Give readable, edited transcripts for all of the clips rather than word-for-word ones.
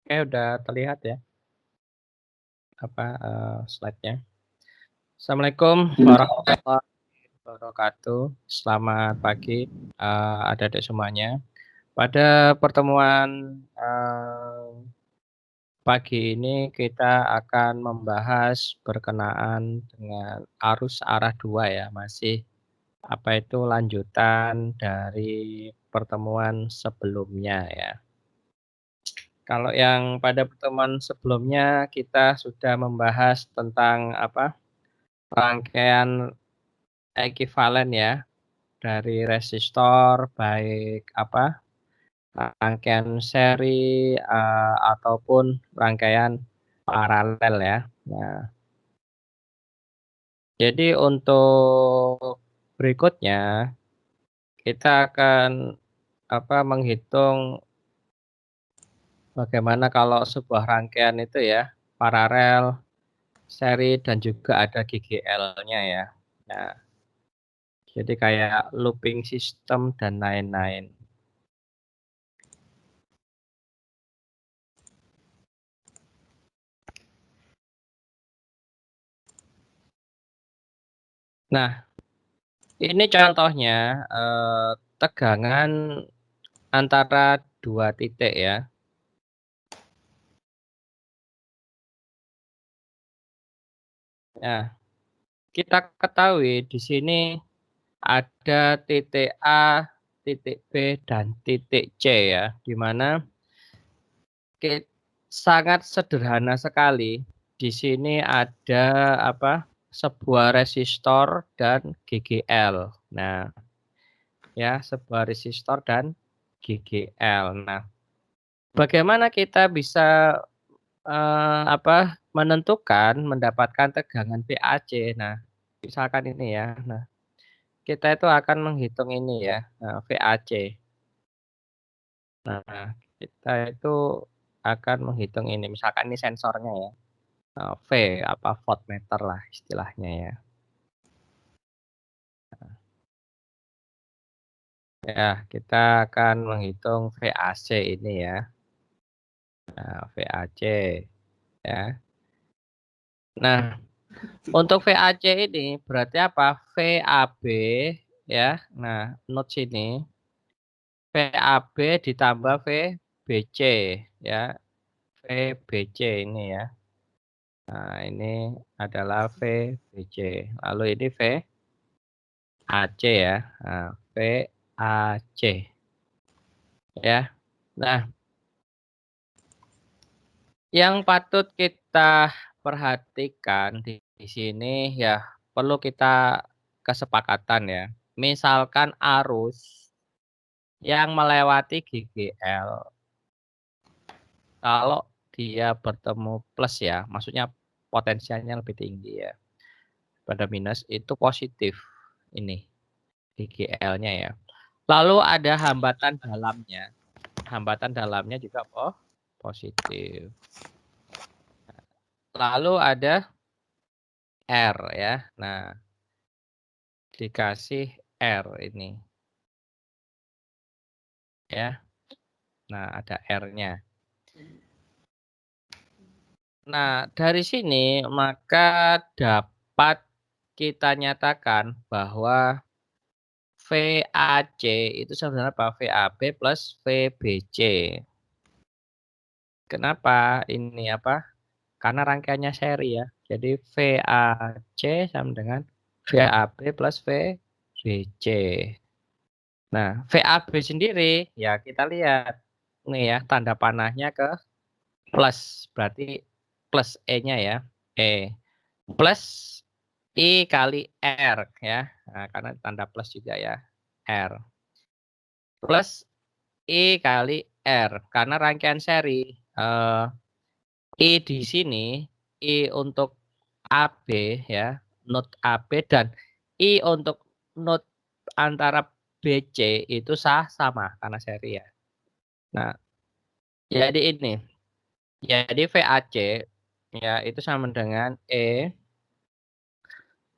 Oke, udah terlihat ya, apa, slide-nya. Assalamualaikum warahmatullahi wabarakatuh. Selamat pagi, adik-adik semuanya. Pada pertemuan, pagi ini kita akan membahas berkenaan dengan arus arah 2 ya, masih, apa itu, lanjutan dari pertemuan sebelumnya ya. Kalau yang pada pertemuan sebelumnya kita sudah membahas tentang, apa, rangkaian ekuivalen ya, dari resistor baik apa, rangkaian seri, ataupun rangkaian paralel ya. Nah, jadi untuk berikutnya kita akan apa, menghitung bagaimana kalau sebuah rangkaian itu ya, paralel, seri, dan juga ada GGL-nya ya. Nah, jadi kayak looping system dan lain-lain. Nah, ini contohnya, tegangan antara 2 titik ya. Nah, kita ketahui di sini ada titik A, titik B, dan titik C ya, di mana sangat sederhana sekali. Di sini ada apa, sebuah resistor dan GGL. Nah, ya, sebuah resistor dan GGL. Nah, bagaimana kita bisa apa, menentukan, mendapatkan tegangan VAC. Nah, misalkan ini ya, nah, kita itu akan menghitung ini ya, VAC. Nah, kita itu akan menghitung ini, misalkan ini sensornya ya, V, apa, voltmeter lah istilahnya ya. Ya, kita akan menghitung VAC ini ya, VAC ya. Nah, untuk VAC ini berarti apa? VAB ya. Nah, note sini VAB ditambah VBC ya. VBC ini ya. Nah, ini adalah VBC. Lalu ini VAC ya. Nah, VAC ya. Nah, yang patut kita perhatikan di sini ya perlu kita kesepakatan ya. Misalkan arus yang melewati GGL, kalau dia bertemu plus ya, maksudnya potensialnya lebih tinggi ya, pada minus itu positif ini GGL-nya ya. Lalu ada hambatan dalamnya juga positif. Lalu ada R ya, nah dikasih R ini ya, nah ada R-nya. Nah, dari sini maka dapat kita nyatakan bahwa VAC itu sebenarnya apa? VAB plus VBC. Kenapa? Ini apa? Karena rangkaiannya seri ya. Jadi VAC sama dengan VAB plus VBC. Nah, VAB sendiri ya kita lihat nih ya tanda panahnya ke plus, berarti plus E-nya ya. E plus I kali R ya. Nah, karena tanda plus juga ya. R plus I kali R karena rangkaian seri. I di sini I untuk AB ya, node AB, dan I untuk node antara BC itu sama karena seri ya. Nah, jadi ini. Jadi VAC ya itu sama dengan E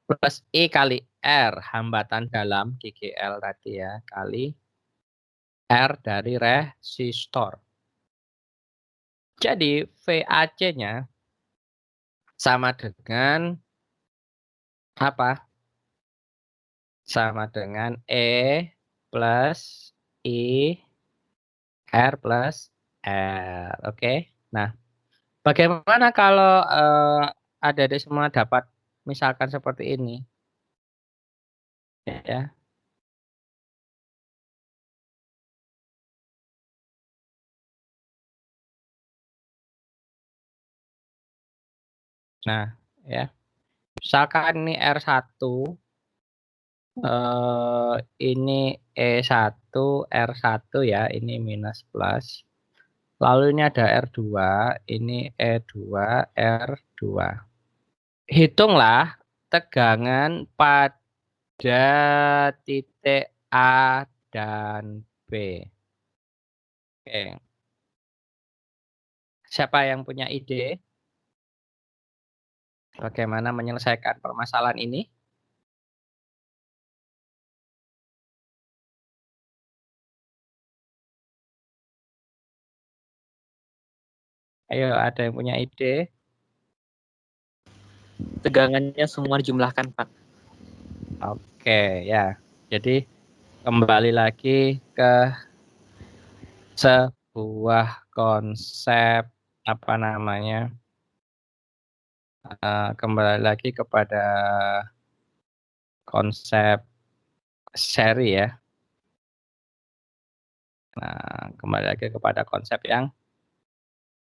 plus I kali R hambatan dalam GGL tadi ya kali R dari resistor. Jadi VAC-nya sama dengan apa? Sama dengan E plus I R plus L. Oke. Nah, bagaimana kalau adik-adik semua dapat misalkan seperti ini? Ya. Nah, ya. Misalkan ini R1, ini E1, R1 ya, ini minus plus. Lalu ini ada R2, ini E2, R2. Hitunglah tegangan pada titik A dan B. Oke. Siapa yang punya ide bagaimana menyelesaikan permasalahan ini? Ayo, ada yang punya ide? Tegangannya semua dijumlahkan, Pak. Oke, ya. Jadi kembali lagi ke sebuah konsep apa namanya? Kembali lagi kepada konsep seri ya. Nah, kembali lagi kepada konsep yang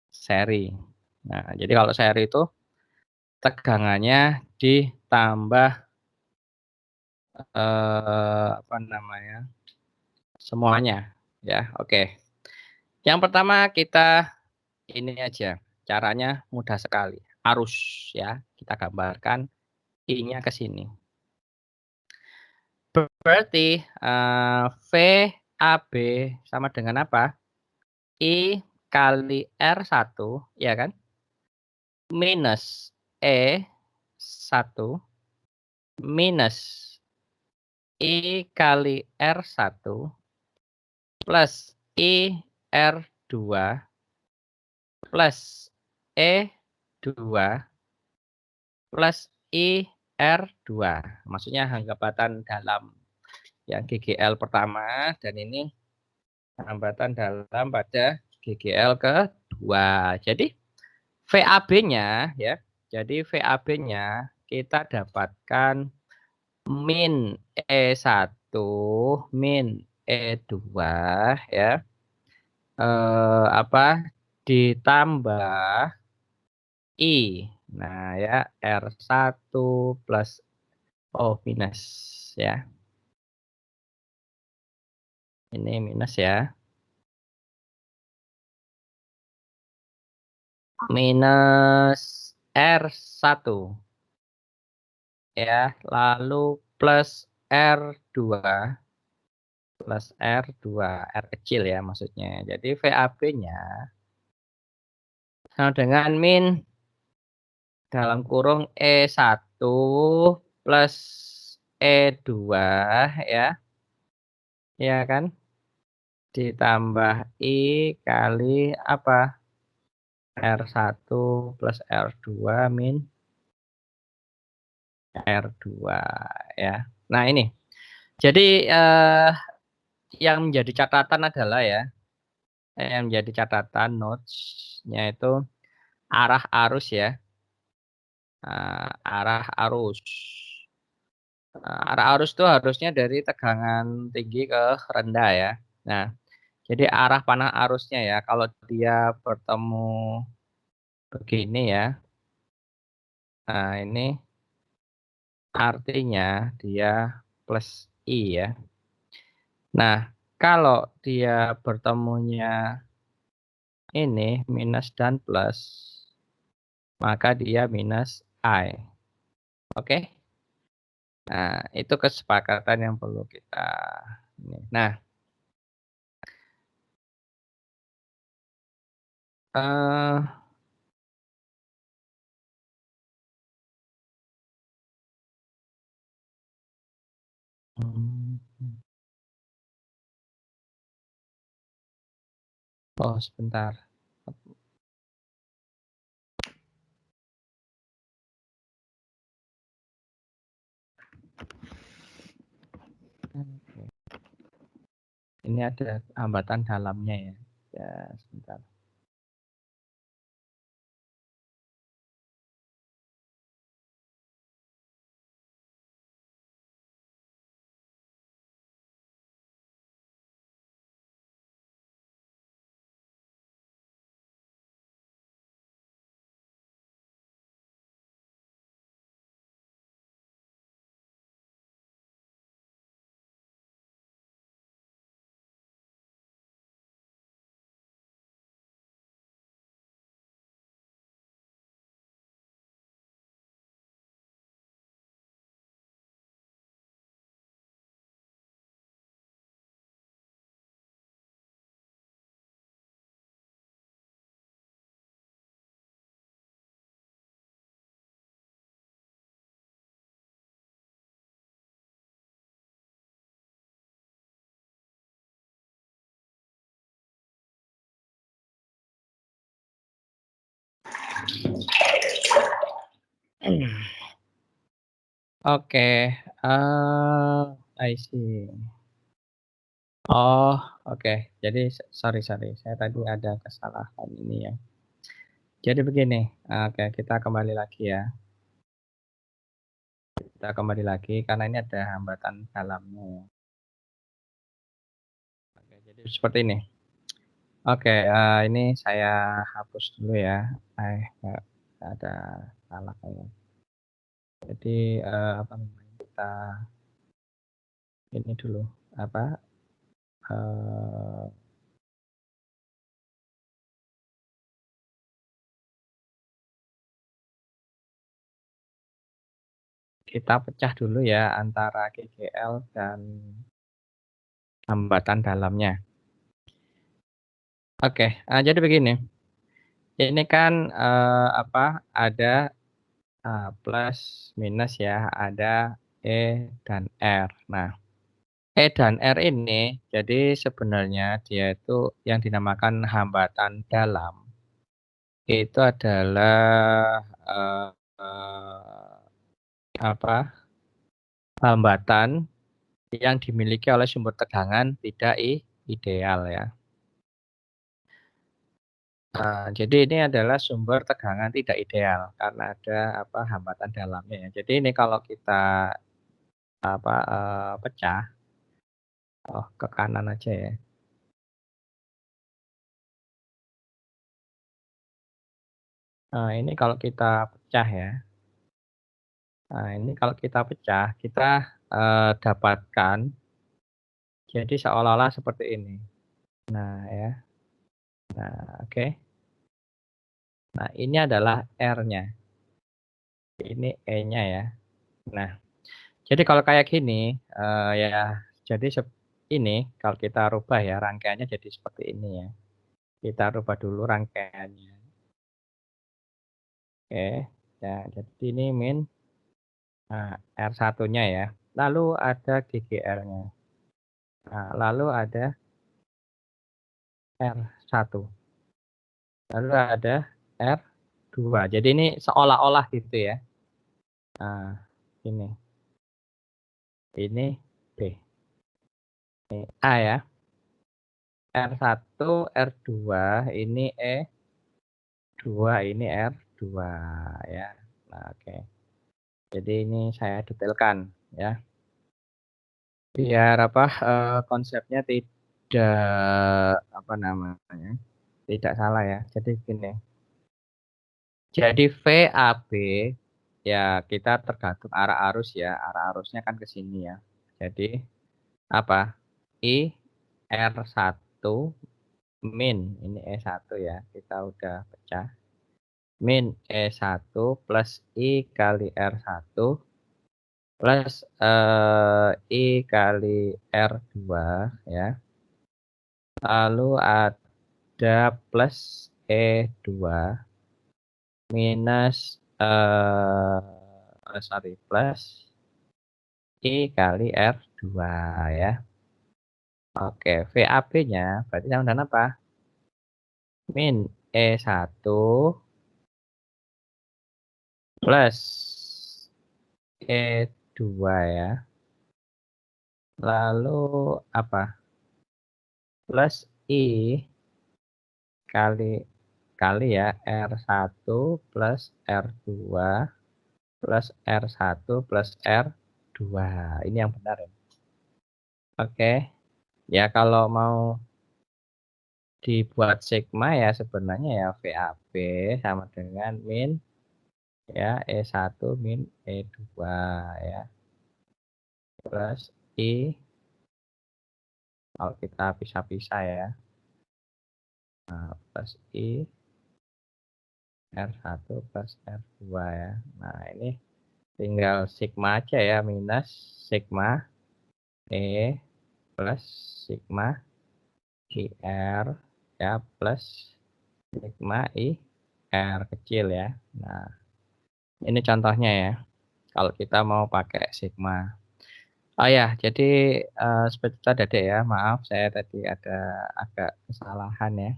seri. Nah, jadi kalau seri itu tegangannya ditambah apa namanya? Semuanya ya. Oke. Yang pertama kita ini aja. Caranya mudah sekali. Arus ya. Kita gambarkan I-nya ke sini. Berarti VAB sama dengan apa? I kali R1 ya kan? Minus E1 minus I kali R1 plus I R2 plus E2 plus I R2. Maksudnya hambatan dalam yang GGL pertama dan ini hambatan dalam pada GGL kedua. Jadi VAB-nya ya. Jadi VAB-nya kita dapatkan min E1 min E2 ya. Apa ditambah I. Nah, ya R1 plus minus ya. Ini minus ya. Minus R1 ya, lalu plus R2 plus R2, R kecil ya maksudnya. Jadi VAB-nya sama dengan min dalam kurung E1 plus E2 ya. Ya kan? Ditambah I kali apa? R1 plus R2 min R2 ya. Nah, ini. Jadi yang menjadi catatan adalah ya, yang menjadi catatan notes-nya itu arah arus ya. Arah arus. Arah arus itu harusnya dari tegangan tinggi ke rendah ya. Nah, jadi arah panah arusnya ya, kalau dia bertemu begini ya. Nah, ini artinya dia plus I ya. Nah, kalau dia bertemunya ini minus dan plus, maka dia minus I. Oke? Nah, itu kesepakatan yang perlu kita ini. Nah, eh oh sebentar. Ini ada hambatan dalamnya ya. Ya, sebentar. Oke, I see. Oh, oke. Jadi sorry, saya tadi ada kesalahan ini ya. Jadi begini, oke kita kembali lagi ya. Kita kembali lagi karena ini ada hambatan dalamnya ya. Oke, jadi seperti ini. Oke, ini saya hapus dulu ya. Nggak ada salah kayaknya. Jadi, apa namanya, kita ini dulu, apa, eee, kita pecah dulu ya antara GGL dan hambatan dalamnya. Oke, jadi begini, ini kan, apa, ada, plus minus ya, ada E dan R. Nah, E dan R ini jadi sebenarnya dia itu yang dinamakan hambatan dalam, itu adalah, apa, hambatan yang dimiliki oleh sumber tegangan tidak ideal ya. Jadi ini adalah sumber tegangan tidak ideal karena ada apa, hambatan dalamnya ya. Jadi ini kalau kita apa, pecah, oh ke kanan aja ya. Ini kalau kita pecah ya, ini kalau kita pecah, kita, dapatkan jadi seolah-olah seperti ini. Nah ya, nah oke. Nah ini adalah R-nya, ini E-nya ya. Nah, jadi kalau kayak gini, ya jadi ini kalau kita rubah ya rangkaiannya jadi seperti ini ya. Kita rubah dulu rangkaiannya. Oke, ya jadi ini R satunya ya. Lalu ada GGR-nya. Nah, lalu ada R satu. Lalu ada R dua. Jadi ini seolah-olah gitu ya. Nah, ini. Ini B. Ini A ya. R satu, R dua, ini E2, ini R2 ya. Nah, oke. Jadi ini saya detailkan ya. Biar apa, konsepnya tidak apa namanya, tidak salah ya. Jadi gini, jadi VAB ya kita tergantung arah arus ya, arah arusnya kan ke sini ya. Jadi apa, IR1 min, ini E1 ya, kita udah pecah, min E1 plus I kali R1 plus, I kali R2 ya, lalu ada plus E2 minus, sorry, plus I kali R2 ya. Oke, VAB-nya berarti sama dengan apa? Min E1 plus E2 ya. Lalu apa? plus I kali ya R1 plus R2 plus R1 plus R2. Ini yang benar ya. Oke. Ya kalau mau dibuat sigma ya sebenarnya ya VAB sama dengan min ya E1 min E2 ya. Plus I kalau kita pisah-pisah ya. Nah, plus I R1 plus R2 ya. Nah, ini tinggal sigma aja ya, minus sigma E plus sigma IR ya plus sigma IR kecil ya. Nah, ini contohnya ya. Kalau kita mau pakai sigma. Oh ya, jadi seperti itu Dek ya. Maaf saya tadi ada agak kesalahan ya.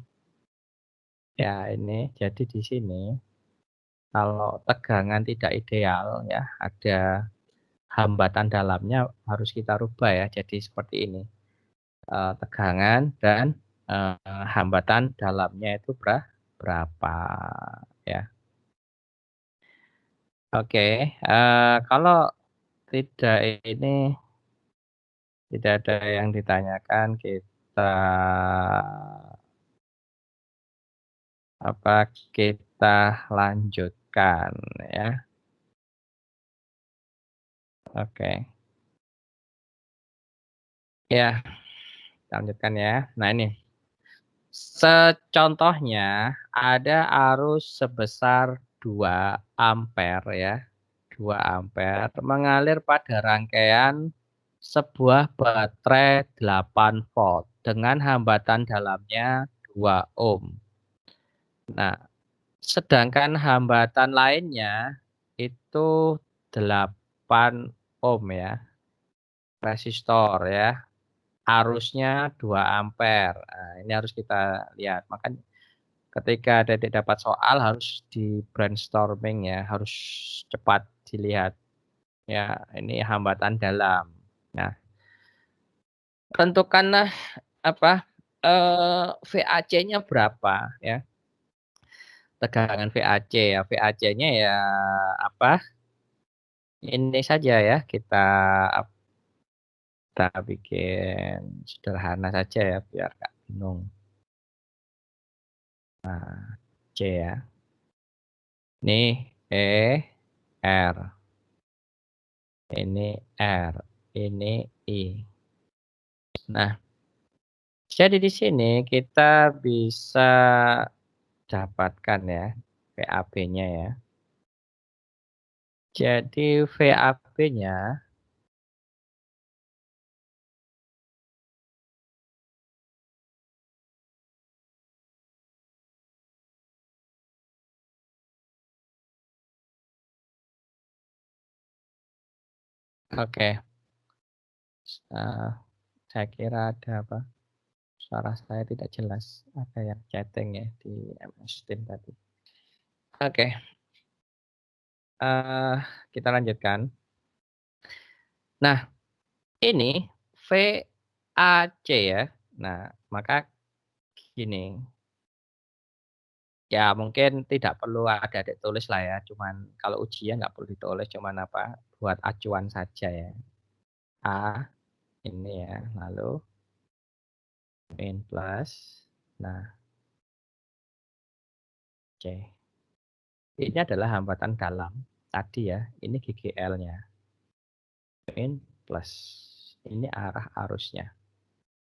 Ya, ini jadi di sini kalau tegangan tidak ideal ya, ada hambatan dalamnya harus kita rubah ya. Jadi seperti ini. Tegangan dan hambatan dalamnya itu berapa ya. Oke, kalau tidak ini tidak ada yang ditanyakan, kita kita lanjutkan ya. Oke. Ya, kita lanjutkan ya. Nah ini, contohnya ada arus sebesar 2 ampere ya. 2 ampere mengalir pada rangkaian sebuah baterai 8 volt dengan hambatan dalamnya 2 ohm. Nah, sedangkan hambatan lainnya itu 8 ohm ya, resistor ya. Arusnya 2 ampere. Nah, ini harus kita lihat. Makanya ketika Dedek dapat soal harus di brainstorming ya, harus cepat dilihat. Ya, ini hambatan dalam. Nah, tentukanlah apa VAC-nya berapa ya. Tegangan VAC ya. VAC-nya ya apa? Ini saja ya, kita bikin sederhana saja ya biar nggak bingung. Nah, C ya. Ini E, R. Ini R. Ini I. Nah, jadi di sini kita bisa dapatkan ya VAB-nya ya. Jadi VAB-nya oke. Saya kira ada apa? Suara saya tidak jelas. Ada yang chatting ya di MS Team tadi. Oke, eh, kita lanjutkan. Nah, ini VAC ya. Nah, maka gini, ya mungkin tidak perlu ada adik tulis lah ya, cuman kalau ujian nggak perlu ditulis, cuman apa, buat acuan saja ya. A, ini ya, lalu min plus, nah C. Ini adalah hambatan dalam, tadi ya, ini GGL-nya, min plus, ini arah arusnya.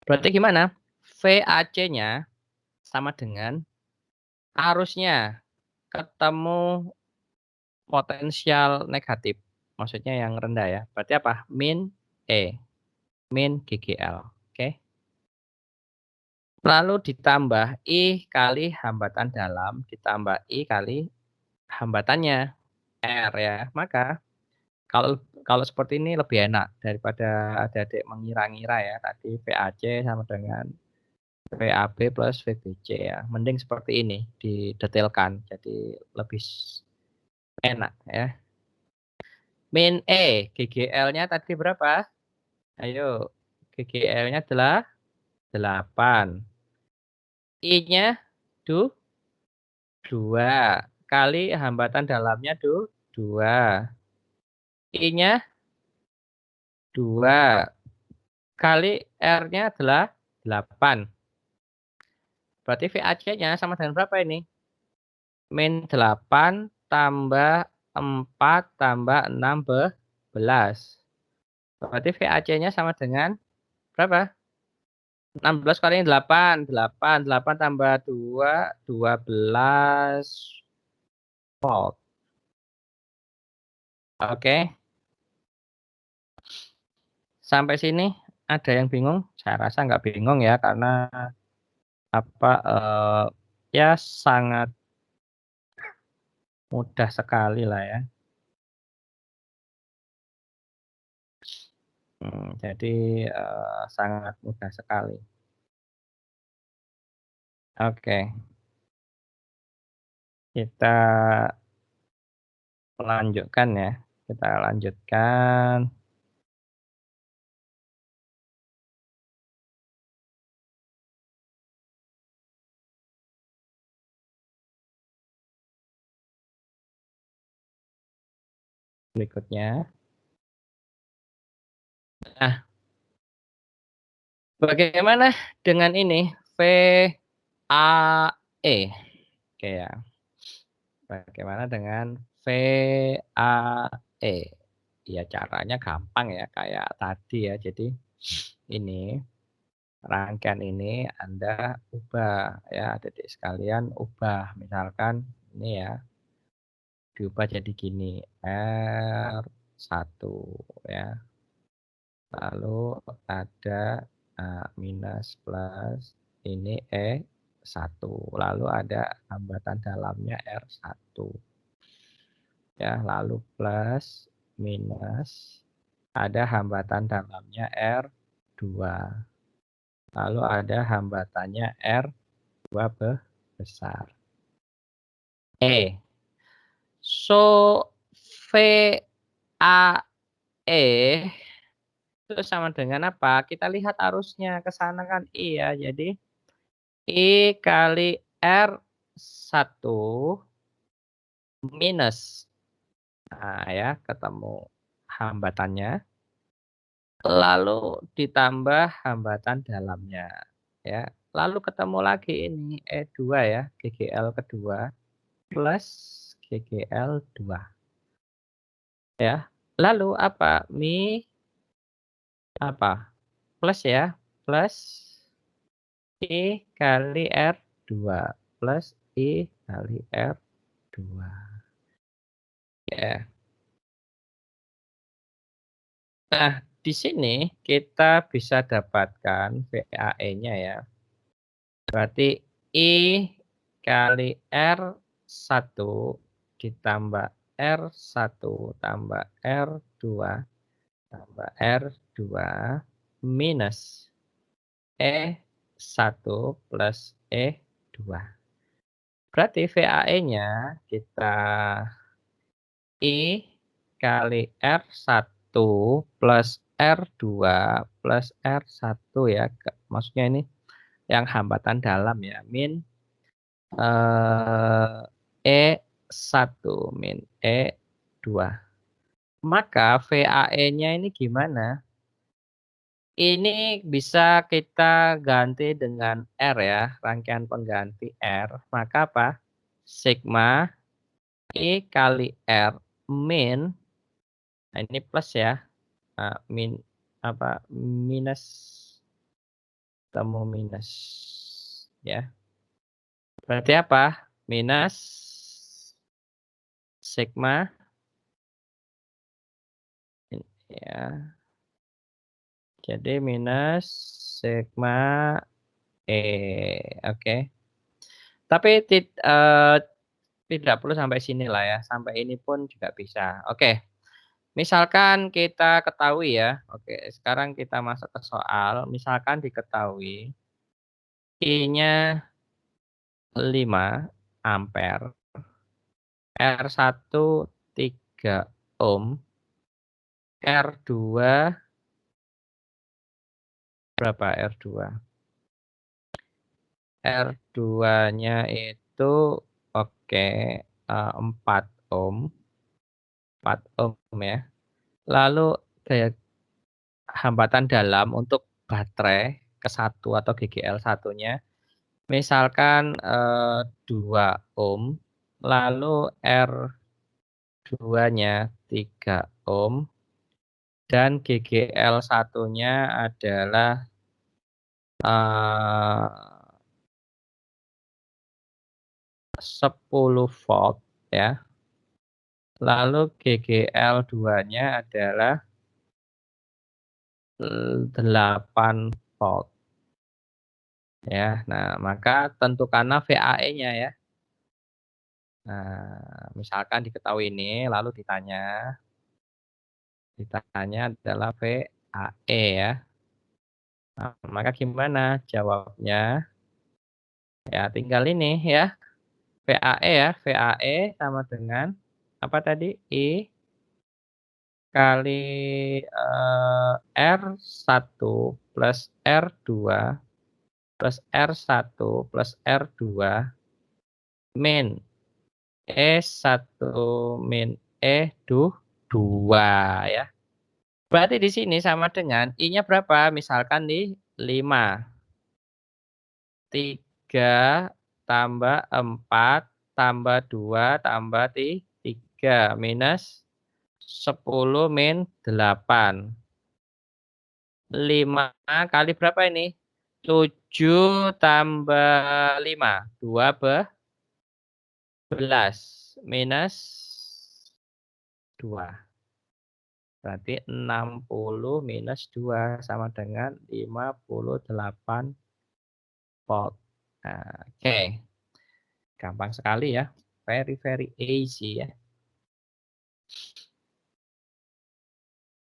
Berarti gimana? VAC-nya sama dengan arusnya ketemu potensial negatif, maksudnya yang rendah ya. Berarti apa? Min E, min GGL. Oke. Lalu ditambah I kali hambatan dalam, ditambah I kali hambatannya, R ya. Maka kalau kalau seperti ini lebih enak daripada adik-adik mengira-ngira ya. Tadi VAC sama dengan VAB plus VBC ya. Mending seperti ini, didetailkan. Jadi lebih enak ya. Min E, GGL-nya tadi berapa? Ayo, GGL-nya adalah 8. I-nya 2 kali hambatan dalamnya 2. I-nya 2 kali R-nya adalah 8. Berarti VAC-nya sama dengan berapa ini? Min 8 tambah 4 tambah 16. Berarti VAC-nya sama dengan berapa? 16 kali 8. 8 tambah 2, 12 volt. Oke. Sampai sini ada yang bingung? Saya rasa nggak bingung ya, karena apa, ya sangat mudah sekali lah ya. Jadi, sangat mudah sekali. Oke, kita lanjutkan ya. Kita lanjutkan. Berikutnya. Nah, bagaimana dengan ini? VAE. Oke ya. Bagaimana dengan VAE? Ya caranya gampang ya, kayak tadi ya. Jadi ini rangkaian ini Anda ubah ya, adik-adik sekalian, ubah. Misalkan ini ya, diubah jadi gini, R1 ya. Lalu ada minus plus ini E1. Lalu ada hambatan dalamnya R1. Ya, lalu plus minus ada hambatan dalamnya R2. Lalu ada hambatannya R2 besar. So VAE itu sama dengan apa? Kita lihat arusnya ke sana kan I ya. Jadi I kali R1 minus. Nah ya, ketemu hambatannya. Lalu ditambah hambatan dalamnya. Ya. Lalu ketemu lagi ini E2 ya, GGL kedua plus GGL 2. Ya. Lalu apa? Apa? Plus ya, plus I kali R2 plus I kali R2. Ya. Nah, di sini kita bisa dapatkan VAE-nya ya. Berarti I kali R1 ditambah R1 tambah R2 tambah R2 minus E1 plus E2. Berarti VAE-nya kita I kali R1 plus R2 plus R1 ya. Maksudnya ini yang hambatan dalam ya. Min E1 min E2. Maka VAE-nya ini gimana? Ini bisa kita ganti dengan R ya, rangkaian pengganti R. Maka apa? Sigma I kali R min, nah ini plus ya, min apa, minus, ketemu minus ya. Berarti apa? Minus sigma ya. Jadi minus sigma E. Oke. Tapi tidak perlu sampai sini lah ya. Sampai ini pun juga bisa. Oke. Misalkan kita ketahui ya. Oke, sekarang kita masuk ke soal. Misalkan diketahui I-nya 5 ampere, R1 3 ohm, R2 berapa R2? R2-nya itu oke, 4 ohm. 4 ohm ya. Lalu daya hambatan dalam untuk baterai ke-1 atau GGL1-nya misalkan 2 ohm, lalu R2-nya 3 ohm dan GGL1-nya adalah 10 volt ya. Lalu GGL2-nya adalah 8 volt ya. Nah, maka tentukanlah VAE-nya ya. Nah, misalkan diketahui ini lalu ditanya adalah VAE ya. Nah, maka gimana jawabnya? Ya, tinggal ini ya. VAE ya, VAE sama dengan apa tadi? I kali R1 plus R2 plus R1 plus R2 min E1 min E2 ya. Berarti di sini sama dengan I-nya berapa? Misalkan di 5. 3 tambah 4 tambah 2 tambah 3 minus 10 min 8. 5 kali berapa ini? 7 tambah 5. 12 minus 2. Berarti 60 minus 2 sama dengan 58 volt. Nah, oke. Gampang sekali ya. Very, very easy ya.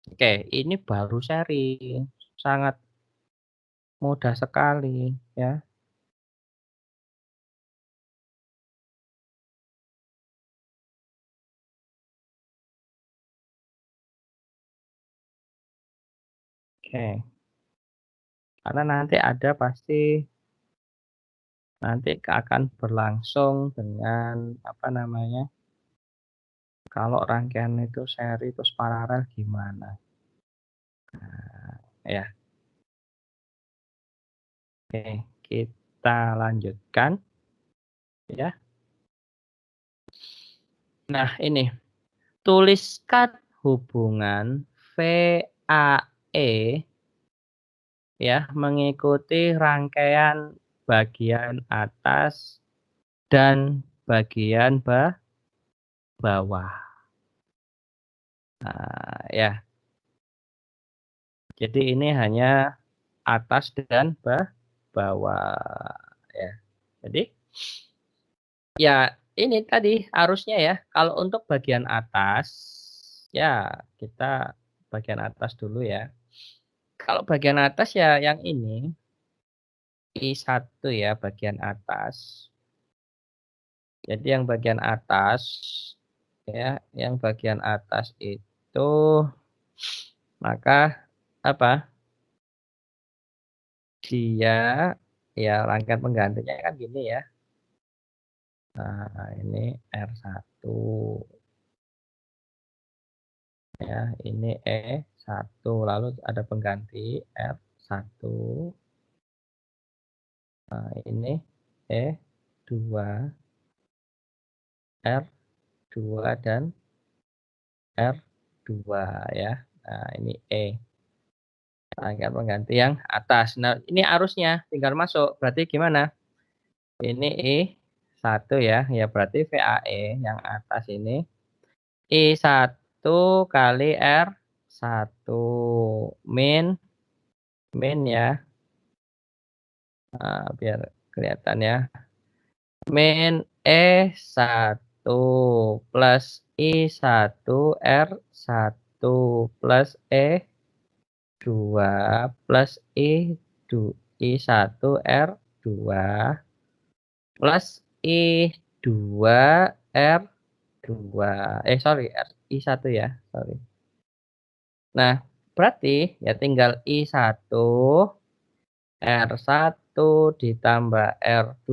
Oke, ini baru seri. Sangat mudah sekali ya. Oke. Karena nanti ada pasti nanti akan berlangsung dengan apa namanya? Kalau rangkaian itu seri terus paralel gimana? Nah, ya. Oke, kita lanjutkan ya. Nah, ini tuliskan hubungan VAE ya mengikuti rangkaian bagian atas dan bagian bawah. Nah, ya. Jadi ini hanya atas dan bawah ya. Jadi ya ini tadi arusnya ya. Kalau untuk bagian atas ya kita bagian atas dulu ya. Kalau bagian atas ya yang ini I1 ya bagian atas. Jadi yang bagian atas ya, yang bagian atas itu maka apa? Dia ya rangkaian penggantinya kan gini ya. Nah, ini R1 ya, ini E1 lalu ada pengganti R1. Nah, ini E2 R2 dan R2 ya. Nah, ini E. Rangkaian pengganti yang atas. Nah, ini arusnya tinggal masuk. Berarti gimana? Ini I1 ya. Ya berarti VAE yang atas ini I1 kali R1 min ya. Nah, biar kelihatan ya. Min E1 plus I1 R1 plus E2 plus I1 R2 plus I2 R2. Sorry, I1 ya, sorry. Nah, berarti ya tinggal I1 R1 ditambah R2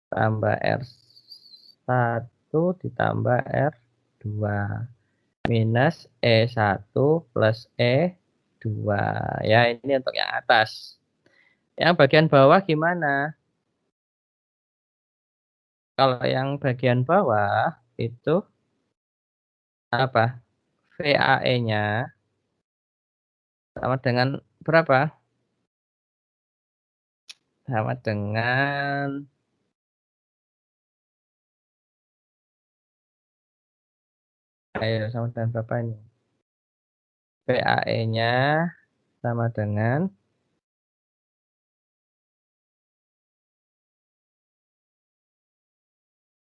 tambah R1 ditambah R2 minus E1 plus E2. Ya, ini untuk yang atas. Yang bagian bawah gimana? Kalau yang bagian bawah itu apa? VAE-nya sama dengan berapa? Sama dengan ayo sama dengan berapa ini? VAE-nya sama dengan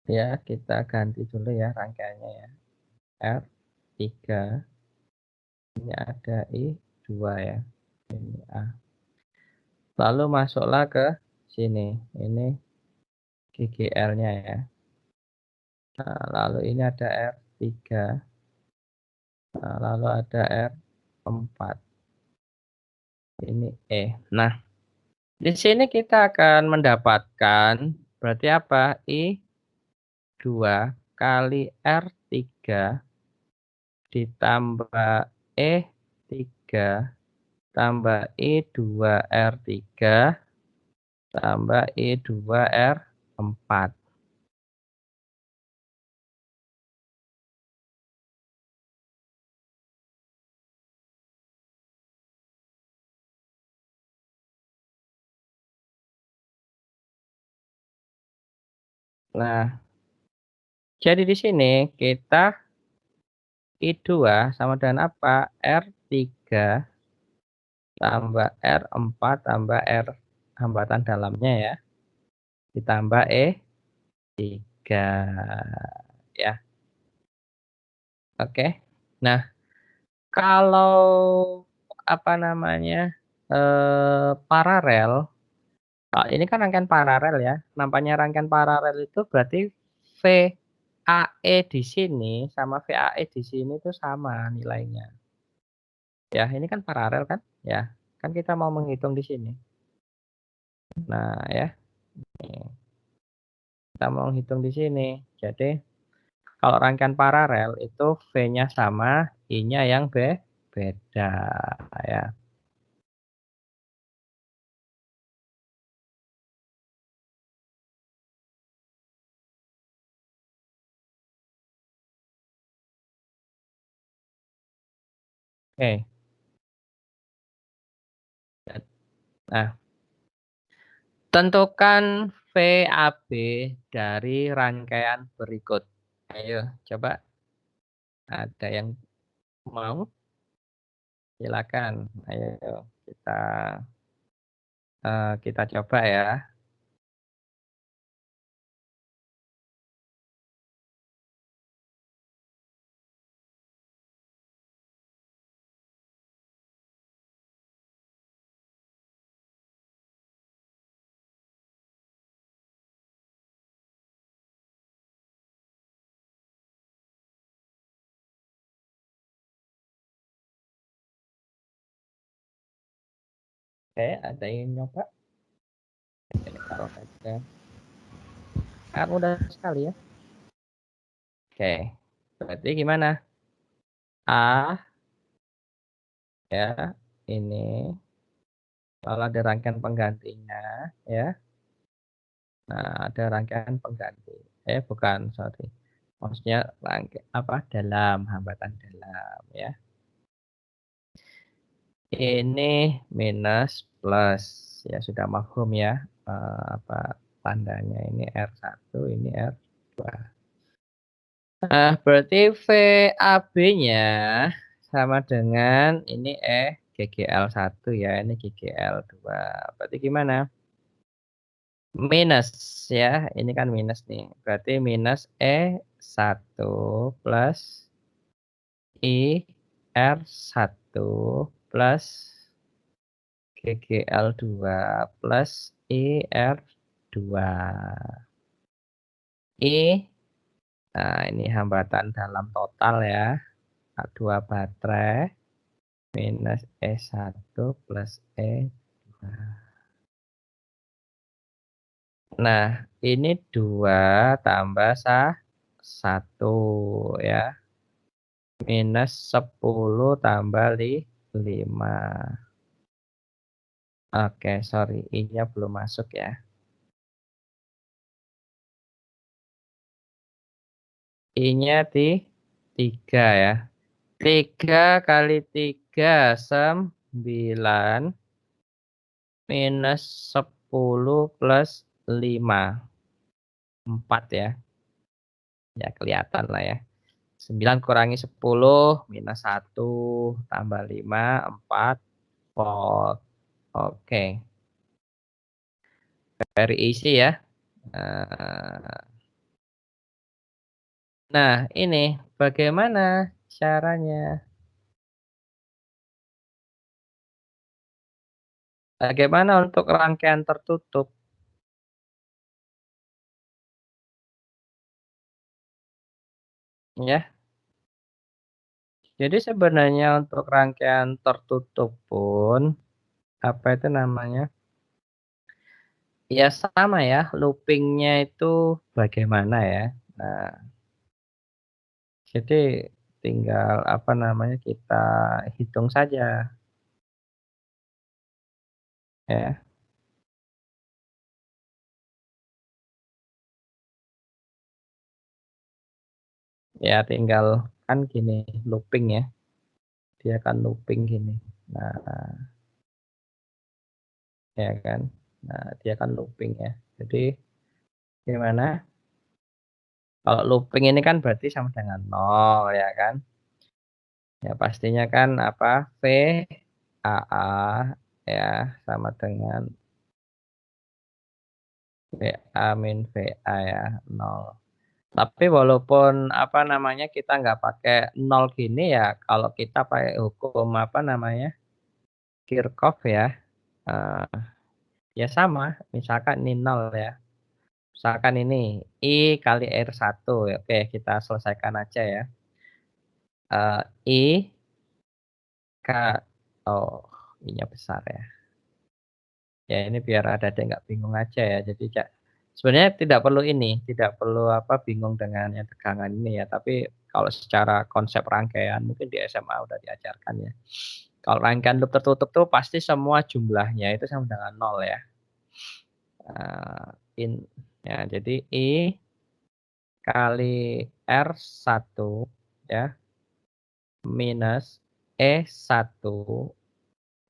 ya kita ganti dulu ya rangkaiannya ya. R3 ini ada I2 ya. Ini A. Lalu masuklah ke sini. Ini GGL-nya ya. Nah, lalu ini ada R3. Nah, lalu ada R4. Ini E. Nah, di sini kita akan mendapatkan berarti apa? I2 kali R3 ditambah E3 tambah I2 R3 tambah I2 R4. Nah, jadi di sini kita I2 sama dengan apa? R3 tambah R4 tambah R hambatan dalamnya ya. Ditambah E3 ya. Oke. Nah, kalau apa namanya? Paralel. Oh, ini kan rangkaian paralel ya. Nampaknya rangkaian paralel itu berarti VAE di sini sama VAE di sini itu sama nilainya. Ya, ini kan paralel kan? Ya, kan kita mau menghitung di sini. Nah, ya. Nih, kita mau menghitung di sini. Jadi, kalau rangkaian paralel itu V-nya sama, I-nya yang beda ya. Oke. Nah, tentukan VAB dari rangkaian berikut. Ayo, coba ada yang mau? Silakan. Ayo kita coba ya. Oke, ada yang nyoba? Oke, taruh aja. Kan mudah sekali ya. Oke, berarti gimana? A ya, ini kalau ada rangkaian penggantinya ya. Nah, ada rangkaian pengganti. Bukan, sorry. Maksudnya rangkaian apa? Dalam, hambatan dalam ya. Ini minus plus ya sudah mafhum ya. Apa tandanya ini R1, ini R2. Nah, berarti VAB-nya sama dengan ini GGL1 ya, ini GGL2. Berarti gimana? Minus ya, ini kan minus nih. Berarti minus E1 plus IR1 plus GGL2 plus IR2. Nah, ini hambatan dalam total ya. A2 baterai minus E1 plus E2. Nah, ini 2 tambah 1 ya. Minus 10 tambah 5. Oke, sorry, I-nya belum masuk ya. I-nya 3 ya. 3 kali 3, 9. Minus 10 plus 5. 4 ya. Ya kelihatan lah ya. 9 kurangi 10 minus 1 tambah 5, 4 volt. Oke. Very easy ya. Nah, ini bagaimana caranya? Bagaimana untuk rangkaian tertutup? Ya. Jadi sebenarnya untuk rangkaian tertutup pun apa itu namanya? Ya sama ya, loopingnya itu bagaimana ya. Nah, jadi tinggal apa namanya, kita hitung saja ya. Ya tinggal kan gini, looping ya, dia kan looping gini. Nah, ya kan. Nah, dia kan looping ya. Jadi gimana? Kalau looping ini kan berarti sama dengan nol ya kan. Ya pastinya kan apa, VAA ya sama dengan VA min VA ya, nol. Tapi walaupun apa namanya, kita nggak pakai nol gini ya, kalau kita pakai hukum apa namanya, Kirchhoff ya, eee, ya sama, misalkan ini nol ya, misalkan ini I kali R1 ya, oke kita selesaikan aja ya, I K oh I-nya besar ya. Ya ini biar Adek nggak bingung aja ya, jadi sebenarnya tidak perlu ini, tidak perlu apa, bingung dengan yang tegangan ini ya, tapi kalau secara konsep rangkaian mungkin di SMA udah diajarkan ya. Kalau rangkaian loop tertutup tuh pasti semua jumlahnya itu sama dengan nol ya. Eee, in ya jadi I kali R1 ya, minus E1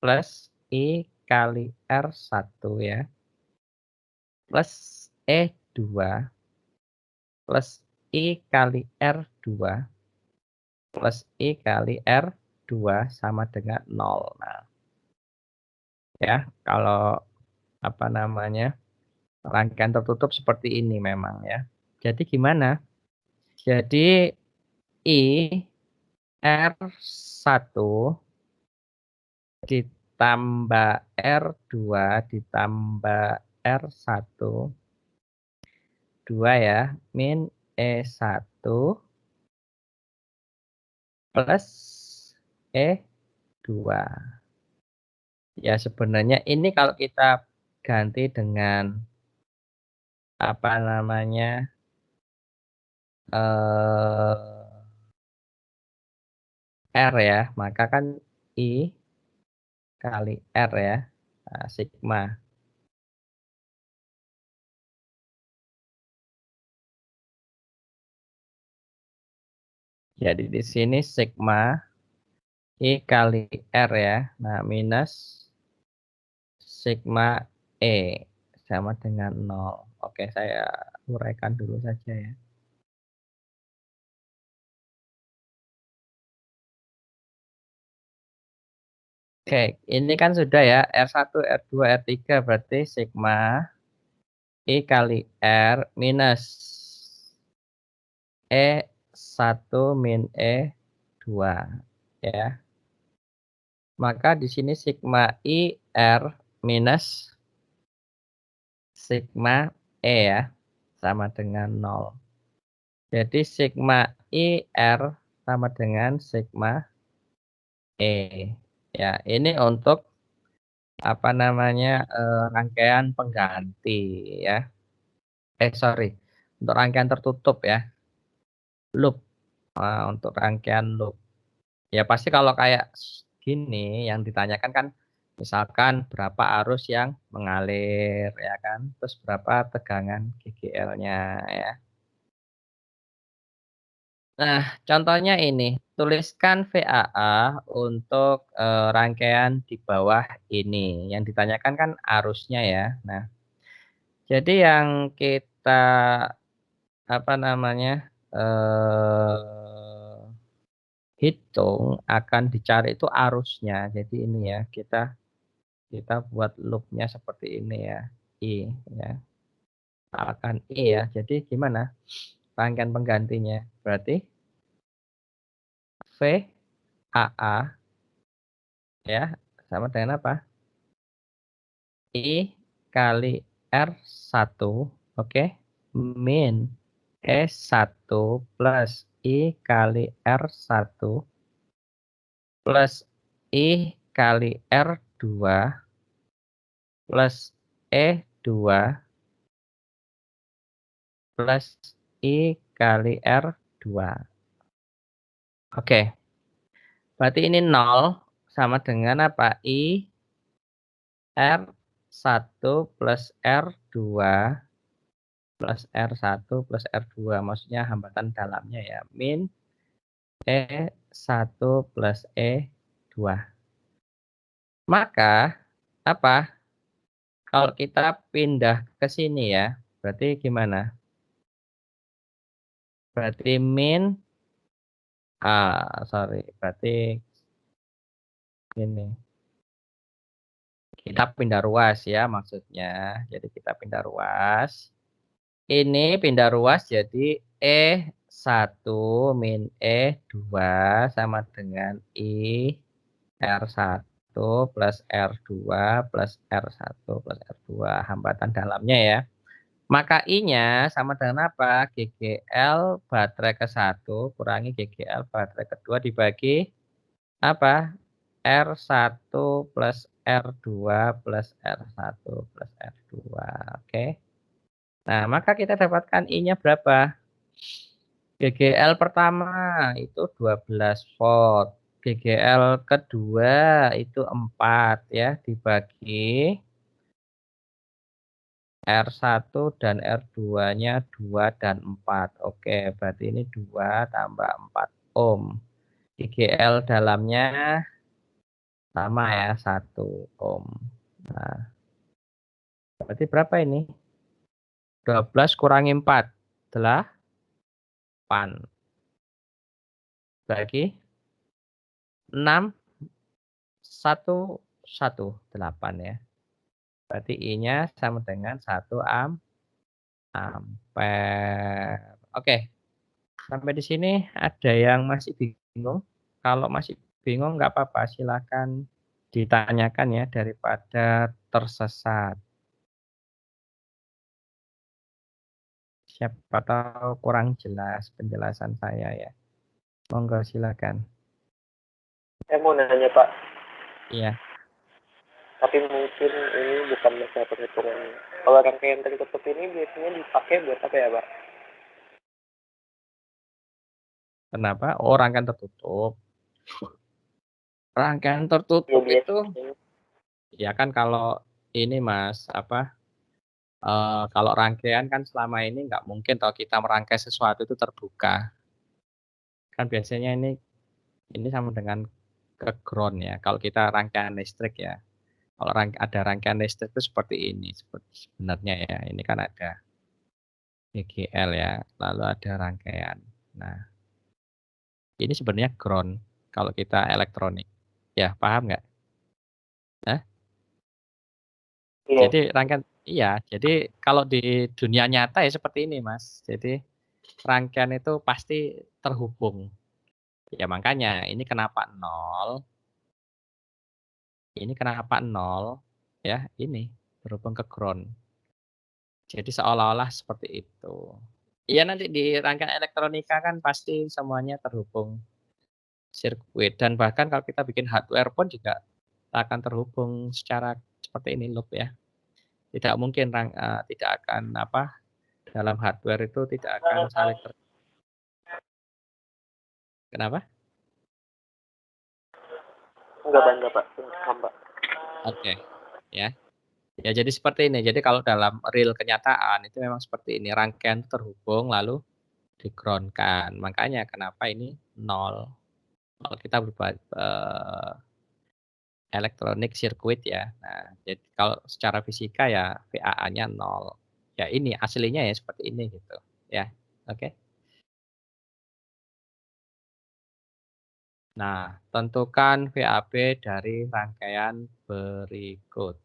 plus I kali R1 ya, plus E2 plus I kali R2 plus I kali R2 sama dengan 0. Nah, ya kalau apa namanya, rangkaian tertutup seperti ini memang ya. Jadi gimana? Jadi I R1 ditambah R2 ditambah R1, 2 ya, min E1 plus E2. Ya sebenarnya ini kalau kita ganti dengan apa namanya, R ya, maka kan I kali R ya, sigma. Jadi di sini sigma I kali R ya, nah minus sigma E sama dengan 0. Oke, saya uraikan dulu saja ya. Oke, ini kan sudah ya, R1, R2, R3 berarti sigma I kali R minus E1 min E2 ya. Maka di sini sigma I R minus sigma E ya, sama dengan 0. Jadi sigma I R sama dengan sigma E. Ya, ini untuk apa namanya, rangkaian pengganti ya. sorry, untuk rangkaian tertutup ya, loop. Untuk rangkaian loop. Ya pasti kalau kayak gini yang ditanyakan kan misalkan berapa arus yang mengalir ya kan, terus berapa tegangan GGL-nya ya. Nah, contohnya ini, tuliskan VAA untuk rangkaian di bawah ini. Yang ditanyakan kan arusnya ya. Nah, jadi yang kita apa namanya hitung akan dicari itu arusnya. Jadi ini ya, kita buat loopnya seperti ini ya, I ya, akan I ya. Jadi gimana rangkaian penggantinya? Berarti VAA ya sama dengan apa? I kali R1, oke, min E1 plus I kali R1 plus I kali R2 plus E2 plus I kali R2. Oke, berarti ini 0 sama dengan apa? I R1 plus R2 plus R1 plus R2. Maksudnya hambatan dalamnya ya. Min E1 plus E2. Maka apa? Kalau kita pindah ke sini ya, berarti gimana? Berarti min, berarti ini. Kita pindah ruas ya maksudnya. Jadi kita pindah ruas. Ini pindah ruas jadi E1 min E2 sama dengan I R1 plus R2 plus R1 plus R2. Hambatan dalamnya ya. Maka I-nya sama dengan apa? GGL baterai ke-1 kurangi GGL baterai kedua dibagi apa? R1 plus R2 plus R1 plus R2. Oke. Nah, maka kita dapatkan I-nya berapa? GGL pertama itu 12 volt. GGL kedua itu 4 ya, dibagi R1 dan R2-nya 2 dan 4. Oke, berarti ini 2 tambah 4 ohm. GGL dalamnya sama ya, 1 ohm. Nah, berarti berapa ini? 12 kurangi 4, 8. Bagi 6, 1, 1, 8 ya. Berarti I-nya sama dengan 1 ampere. Oke, sampai di sini ada yang masih bingung? Kalau masih bingung nggak apa-apa, silakan ditanyakan ya daripada tersesat. Siapa tahu kurang jelas penjelasan saya ya. Monggo silakan. Saya mau nanya Pak, Iya. tapi mungkin ini bukan masalah perhitungan. Kalau rangkaian tertutup ini biasanya dipakai buat apa ya Pak? Kenapa? Oh, rangkaian tertutup. Rangkaian tertutup Ya itu biasanya. ya kan kalau ini Mas, apa, kalau rangkaian kan selama ini nggak mungkin kalau kita merangkai sesuatu itu terbuka. Kan biasanya ini sama dengan ke ground ya, kalau kita rangkaian listrik ya. Kalau ada rangkaian listrik itu seperti ini, sebenarnya ya, ini kan ada BGL ya, lalu ada rangkaian. Nah, ini sebenarnya ground kalau kita elektronik. Ya, paham nggak? Hah? Iya. Jadi rangkaian iya, jadi kalau di dunia nyata ya seperti ini, Mas. Jadi rangkaian itu pasti terhubung. Ya makanya ini kenapa 0 ya, ini berhubung ke ground. Jadi seolah-olah seperti itu. Iya nanti di rangkaian elektronika kan pasti semuanya terhubung sirkuit dan bahkan kalau kita bikin hardware pun juga akan terhubung secara seperti ini loop ya. Tidak mungkin tidak akan apa dalam hardware itu tidak akan saling Kenapa? Enggak Pak. Paham, Pak. Oke, ya. Ya, jadi seperti ini. Jadi kalau dalam real kenyataan itu memang seperti ini, rangkaian terhubung lalu di-ground-kan. Makanya kenapa ini 0. Kalau kita berbuat elektronik sirkuit ya. Nah, jadi kalau secara fisika ya VAA-nya 0. Ya ini aslinya ya seperti ini gitu, ya. Oke. Nah, tentukan VAB dari rangkaian berikut.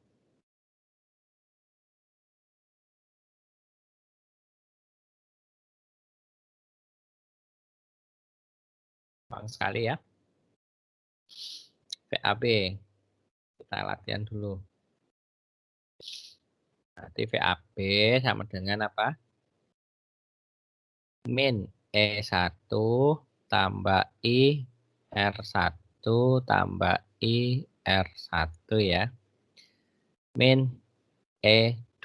Gampang sekali ya. VAB. Kita latihan dulu. Nanti VAB sama dengan apa? Min E1 tambah I R1 tambah I R1 ya. Min E2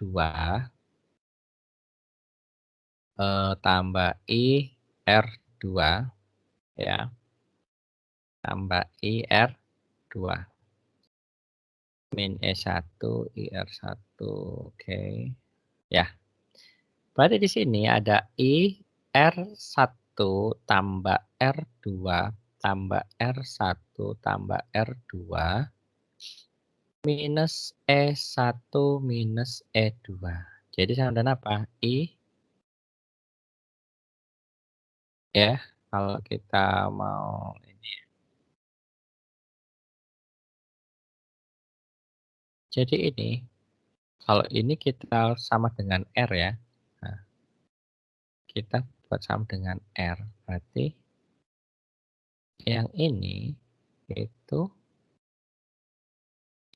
tambah I R2 ya. Tambah I R2. Min E1 I R1. Oke. Ya. Berarti di sini ada I R1 tambah R2 tambah R1 tambah R2 minus E1 minus E2. Jadi sama dengan apa? I ya, kalau kita mau ini. Jadi ini, kalau ini kita sama dengan R ya. Nah, kita buat sama dengan R. Berarti yang ini itu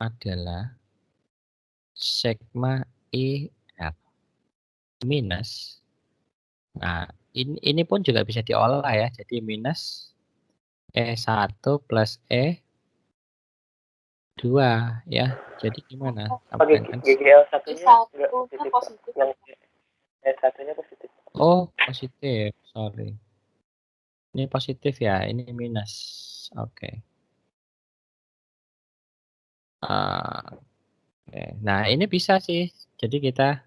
adalah sigma IR minus. Nah, ini pun juga bisa diolah ya. Jadi minus E1 plus E2 ya. Jadi gimana? Oh, GGL satunya enggak positif, Pak. Yang E1-nya positif. Oh, positif. Sorry. Ini positif ya, ini minus. Oke. Oke. Nah, ini bisa sih. Jadi kita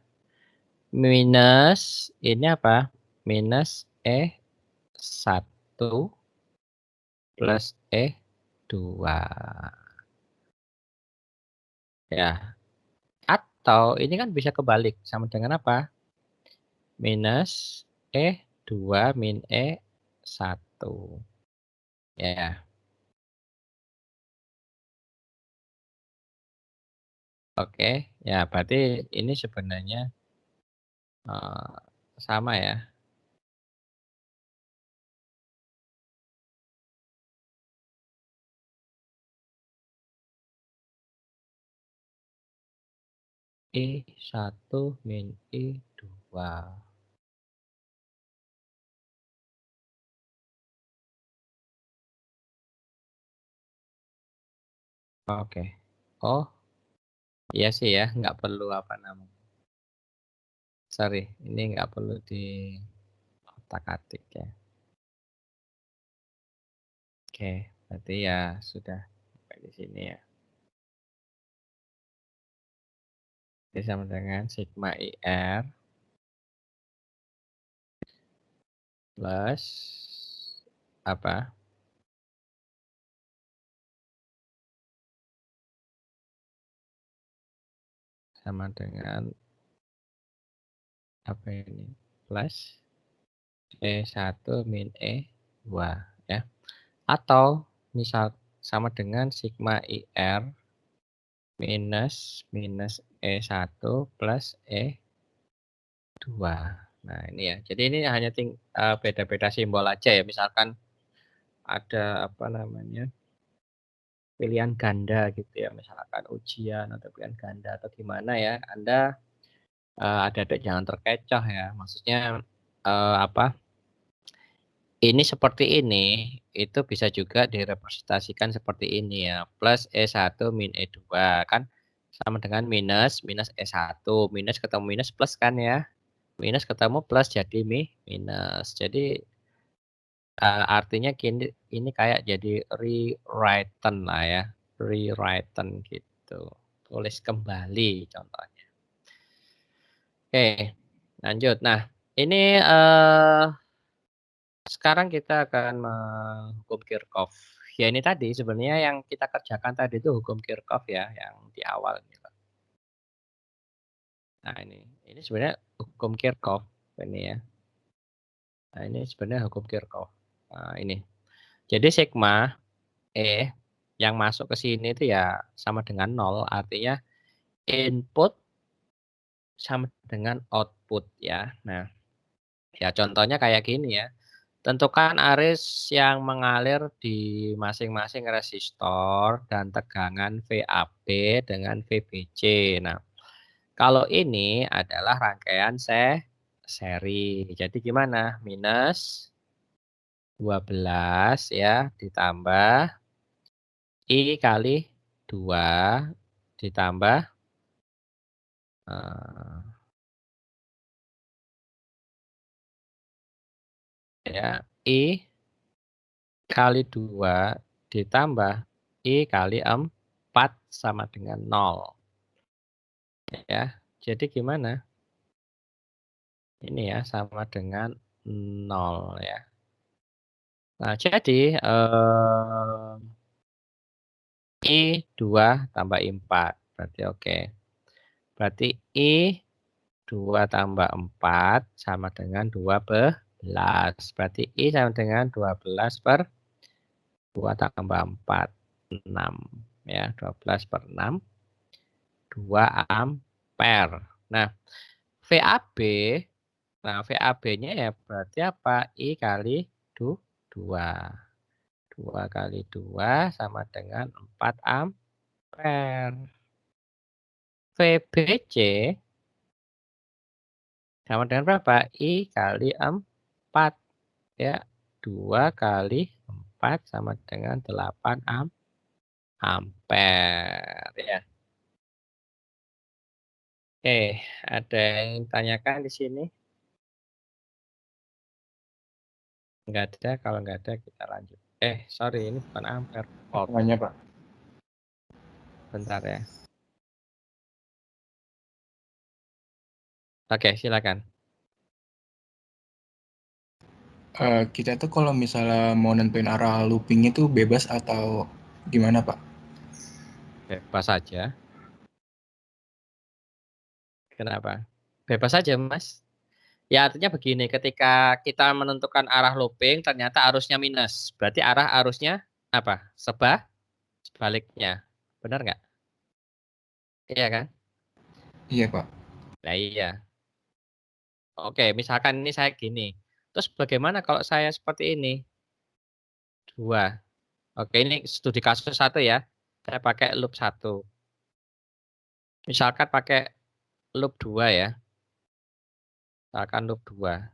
minus ini apa? Minus E1 plus E2. Ya. Atau ini kan bisa kebalik sama dengan apa? Minus E2 min E1. Ya. Oke. Ya, berarti ini sebenarnya sama ya. I1 min I2. Oke. Oh, iya sih ya, nggak perlu apa namanya. Sorry, ini nggak perlu di otak-atik ya. Oke, berarti ya sudah sampai di sini ya. Jadi sama dengan sigma IR plus apa? Sama dengan apa ini? Plus E1 min E2 ya. Atau misal sama dengan sigma IR minus E1 plus E2. Nah, ini ya. Jadi ini hanya beda-beda simbol aja ya. Misalkan ada apa namanya? Pilihan ganda gitu ya, misalkan ujian atau pilihan ganda atau gimana ya. Anda adik-adik jangan terkecoh ya. Maksudnya apa? Ini seperti ini, itu bisa juga direpresentasikan seperti ini ya. Plus E1 min E2 kan sama dengan minus E1. Minus ketemu minus plus kan ya. Minus ketemu plus jadi minus. Jadi artinya ini kayak jadi rewritten lah ya. Rewritten gitu. Tulis kembali contohnya. Oke, lanjut. Nah, ini sekarang kita akan menghukum Kirchhoff. Ya ini tadi sebenarnya yang kita kerjakan tadi itu hukum Kirchhoff ya, yang di awal gitu. Nah ini sebenarnya hukum Kirchhoff ini ya. Nah ini sebenarnya hukum Kirchhoff. Nah ini. Jadi sigma E yang masuk ke sini itu ya sama dengan 0, artinya input sama dengan output ya. Nah, ya contohnya kayak gini ya. Tentukan arus yang mengalir di masing-masing resistor dan tegangan VAB dengan VBC. Nah, kalau ini adalah rangkaian seri. Jadi gimana? Minus 12 ya ditambah I kali 2 ditambah ya I kali 2 ditambah I kali 4 sama dengan 0. Ya, jadi gimana? Ini ya sama dengan 0 ya. Nah, jadi I 2 tambah I 4 berarti oke. Berarti I 2 tambah 4 sama dengan 12. Berarti I sama dengan 12 per 2 tambah 4, 6. Ya, 12 per 6, 2 ampere. Nah, VAB, nah VAB-nya ya berarti apa? I kali 2. 2 kali 2 sama dengan 4 ampere. VBC sama dengan berapa? I kali 4. Ya, 2 kali 4 sama dengan 8 ampere ya. Oke, ada yang tanyakan di sini? Enggak ada, kalau enggak ada kita lanjut. Sorry, ini bukan ampere, volt. Tanya, Pak. Bentar ya. Oke, silakan. Kita tuh kalau misalnya mau nentuin arah looping itu bebas atau gimana, Pak? Bebas saja. Kenapa? Bebas saja, Mas. Ya artinya begini, ketika kita menentukan arah looping, ternyata arusnya minus. Berarti arah arusnya apa? Sebaliknya. Benar nggak? Iya kan? Iya, Pak. Nah iya. Oke, misalkan ini saya gini. Terus bagaimana kalau saya seperti ini? 2. Oke, ini studi kasus 1 ya. Saya pakai loop 1. Misalkan pakai loop 2 ya. Misalkan loop 2.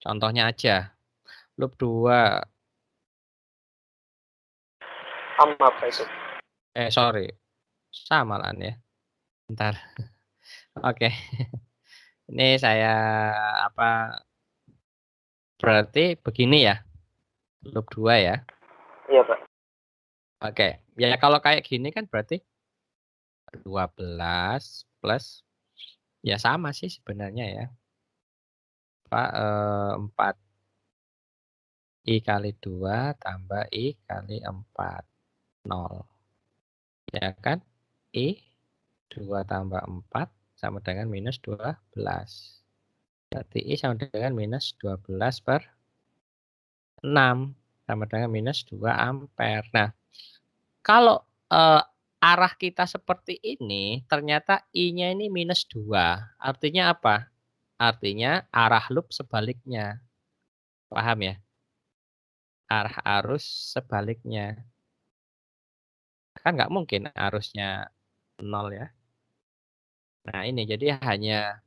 Contohnya aja. Loop 2. Sama apa itu? Sorry. Sama lah ya. Bentar. Oke. Ini saya berarti begini ya. Loop 2 ya. Iya, Pak. Oke. Ya kalau kayak gini kan berarti 12 plus ya sama sih sebenarnya ya. 4 I kali 2 tambah I kali 4. 0. Ya kan? I 2 tambah 4 sama dengan minus 12. Berarti I sama dengan minus 12 per 6 sama dengan minus 2 ampere. Nah, kalau arah kita seperti ini, ternyata I-nya ini minus 2. Artinya apa? Artinya arah loop sebaliknya. Paham ya? Arah arus sebaliknya. Kan nggak mungkin arusnya 0 ya. Nah ini jadi hanya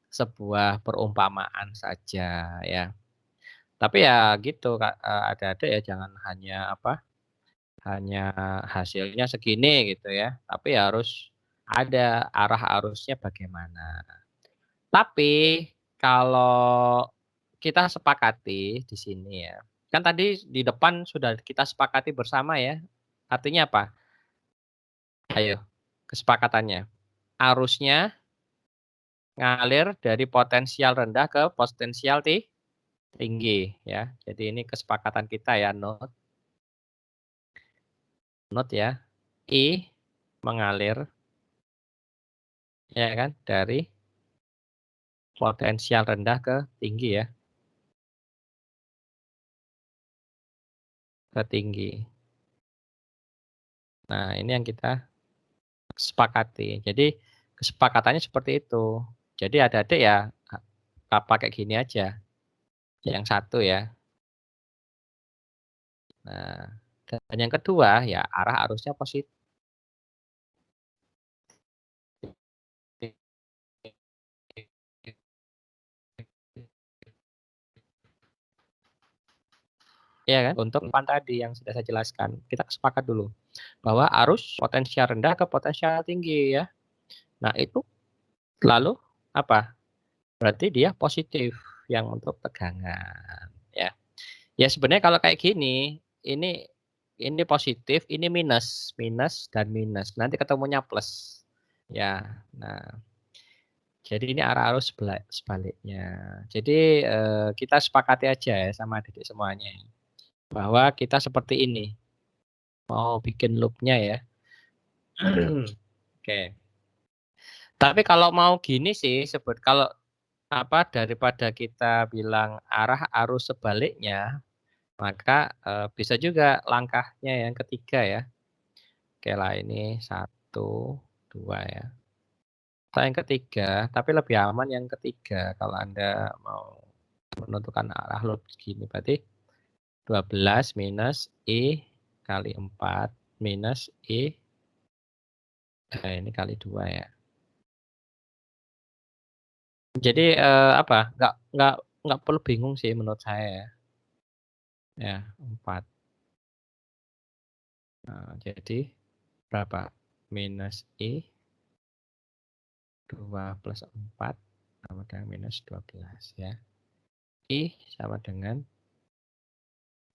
sebuah perumpamaan saja ya. Tapi ya gitu Kak, adik-adik ya jangan hanya hanya hasilnya segini gitu ya, tapi harus ada arah arusnya bagaimana. Tapi kalau kita sepakati di sini ya. Kan tadi di depan sudah kita sepakati bersama ya. Artinya apa? Ayo, kesepakatannya. Arusnya ngalir dari potensial rendah ke potensial tinggi ya. Jadi ini kesepakatan kita ya, note. Note ya. I mengalir ya kan dari potensial rendah ke tinggi ya. Ke tinggi. Nah, ini yang kita sepakati. Jadi kesepakatannya seperti itu. Jadi adik-adik ya pakai gini aja. Yang satu ya. Nah, dan yang kedua ya arah arusnya positif. Ya kan? Untuk depan tadi yang sudah saya jelaskan, kita sepakat dulu bahwa arus potensial rendah ke potensial tinggi ya. Nah, itu lalu apa? Berarti dia positif yang untuk tegangan ya. Ya sebenarnya kalau kayak gini, ini positif, ini minus, minus dan minus. Nanti ketemunya plus. Ya. Nah, jadi ini arah arus sebaliknya. Jadi kita sepakati aja ya sama adik semuanya bahwa kita seperti ini. Mau bikin loopnya ya. Oke. Tapi kalau mau gini sih kalau apa daripada kita bilang arah arus sebaliknya, maka bisa juga langkahnya yang ketiga ya. Oke lah ini 1, 2 ya. Atau yang ketiga, tapi lebih aman yang ketiga kalau Anda mau menentukan arah loop segini. Berarti 12 minus I kali 4 minus I ini kali 2 ya. Jadi apa? Nggak perlu bingung sih menurut saya ya. Ya, 4. Nah, jadi berapa? Minus I 2 plus 4 sama dengan minus 12 ya. I sama dengan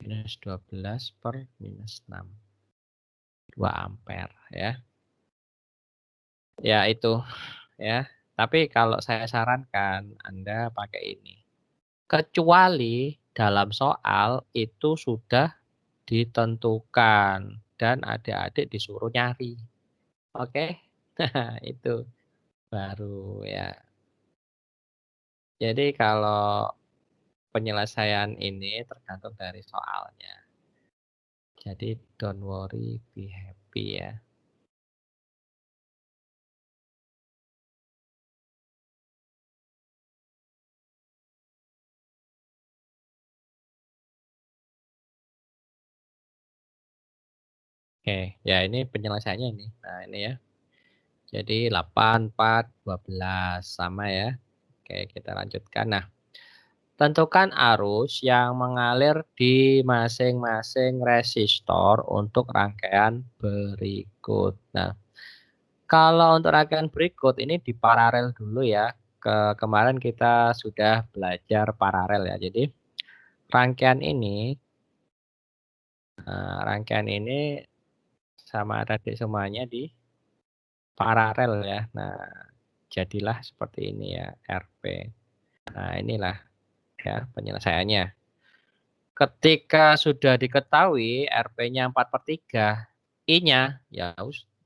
minus 12 per minus 6. 2 ampere ya. Ya itu ya. Tapi kalau saya sarankan Anda pakai ini. Kecuali dalam soal itu sudah ditentukan dan adik-adik disuruh nyari. Oke? Nah, itu baru ya. Jadi kalau penyelesaian ini tergantung dari soalnya. Jadi don't worry, be happy ya. Oke, ya ini penyelesaiannya ini. Nah, ini ya. Jadi 8, 4, 12 sama ya. Oke, kita lanjutkan. Nah, tentukan arus yang mengalir di masing-masing resistor untuk rangkaian berikut. Nah, kalau untuk rangkaian berikut ini di paralel dulu ya. Kemarin kita sudah belajar paralel ya. Jadi rangkaian ini sama adik semuanya di paralel ya. Nah, jadilah seperti ini ya, RP. Nah, inilah ya penyelesaiannya. Ketika sudah diketahui RP-nya 4/3, I-nya ya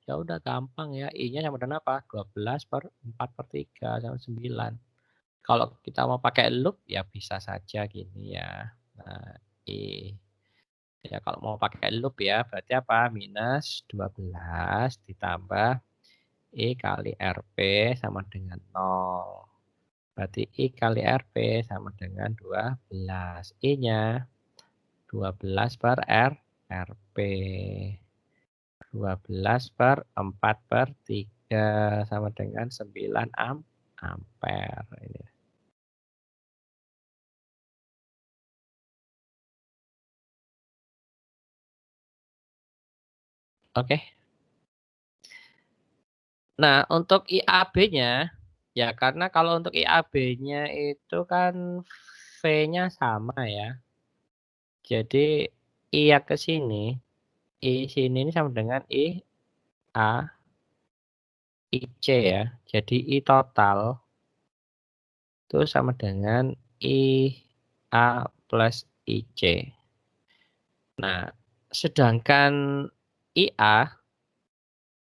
udah gampang ya. I-nya sama dengan apa? 12/4/3 sama 9. Kalau kita mau pakai loop ya bisa saja gini ya. Nah, I. Ya kalau mau pakai loop ya berarti apa? Minus 12 ditambah I kali RP sama dengan 0. Berarti I kali RP sama dengan 12. I-nya 12/RP. 12/4/3 sama dengan 9 ampere. Ini. Oke. Nah, untuk IAB-nya Ya, karena kalau untuk IAB-nya itu kan V-nya sama ya. Jadi I yang ke sini, I sini ini sama dengan IA, IC ya. Jadi I total itu sama dengan IA plus IC. Nah, sedangkan IA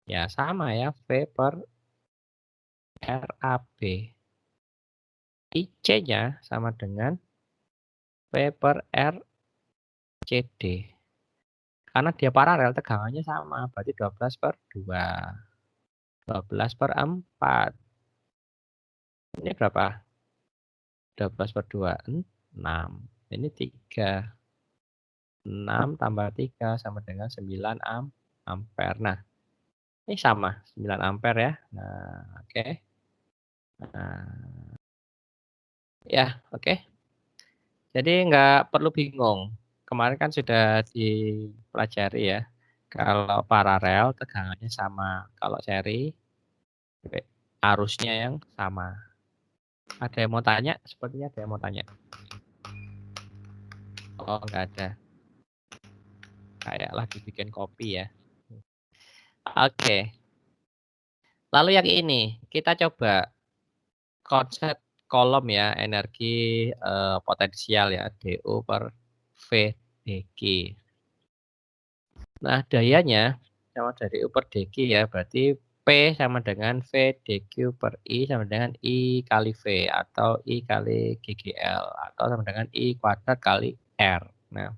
ya sama ya, V per RAB. IC-nya sama dengan V per RCD. Karena dia paralel, tegangannya sama, berarti 12/2. 12/4. Ini berapa? 12/2, 6. Ini 3. 6 tambah 3 sama dengan 9 ampere. Nah, ini sama, 9 ampere ya. Nah, oke. Nah, ya, oke. Jadi nggak perlu bingung. Kemarin kan sudah dipelajari ya. Kalau paralel tegangannya sama. Kalau seri arusnya yang sama. Ada yang mau tanya? Sepertinya ada yang mau tanya. Oh, nggak ada. Kayak lagi bikin kopi ya. Oke. Lalu yang ini, kita coba konsep kolom ya, energi potensial ya, DO per V dG. Nah, dayanya sama dari U per dG ya, berarti P sama dengan V dQ per I sama dengan I kali V atau I kali GGL atau sama dengan I kuadrat kali R. Nah,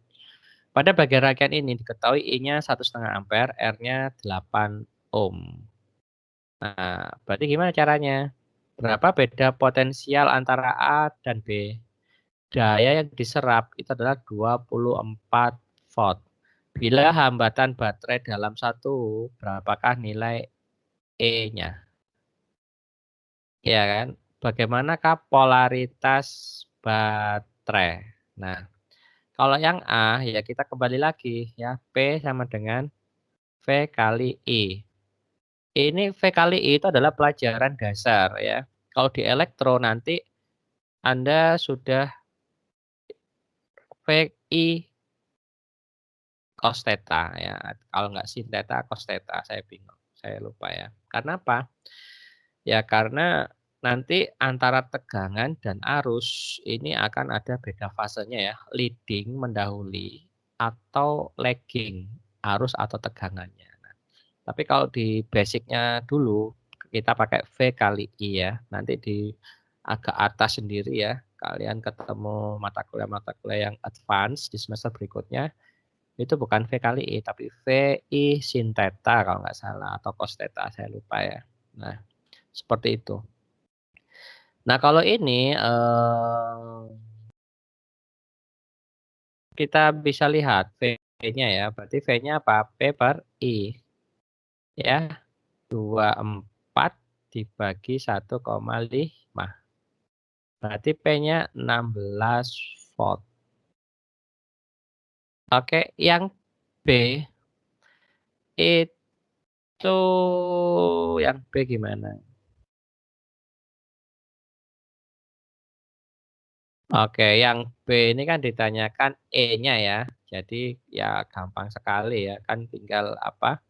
pada bagian rangkaian ini diketahui I-nya 1,5 ampere, R-nya 8 ohm. Nah, berarti gimana caranya? Berapa beda potensial antara A dan B? Daya yang diserap itu adalah 24 volt. Bila hambatan baterai dalam satu, berapakah nilai E-nya? Ya kan? Bagaimanakah polaritas baterai? Nah, kalau yang A ya kita kembali lagi ya, P sama dengan V kali I. Ini V kali I itu adalah pelajaran dasar ya. Kalau di elektro nanti Anda sudah VI cos theta ya. Kalau nggak sin theta, cos theta, saya bingung. Saya lupa ya. Karena apa? Ya karena nanti antara tegangan dan arus ini akan ada beda fasenya ya. Leading mendahului atau lagging arus atau tegangannya. Nah, tapi kalau di basicnya dulu kita pakai V kali I ya. Nanti di agak atas sendiri ya. Kalian ketemu mata kuliah yang advance di semester berikutnya. Itu bukan V kali I, tapi VI sin theta kalau nggak salah, atau cos theta, saya lupa ya. Nah, seperti itu. Nah, kalau ini kita bisa lihat V-nya ya, berarti V-nya apa? P per I. Ya, 24 dibagi 1,5. Berarti P-nya 16 volt. Oke, yang B itu yang B gimana? Oke, yang B ini kan ditanyakan E-nya ya. Jadi ya gampang sekali ya, kan tinggal apa,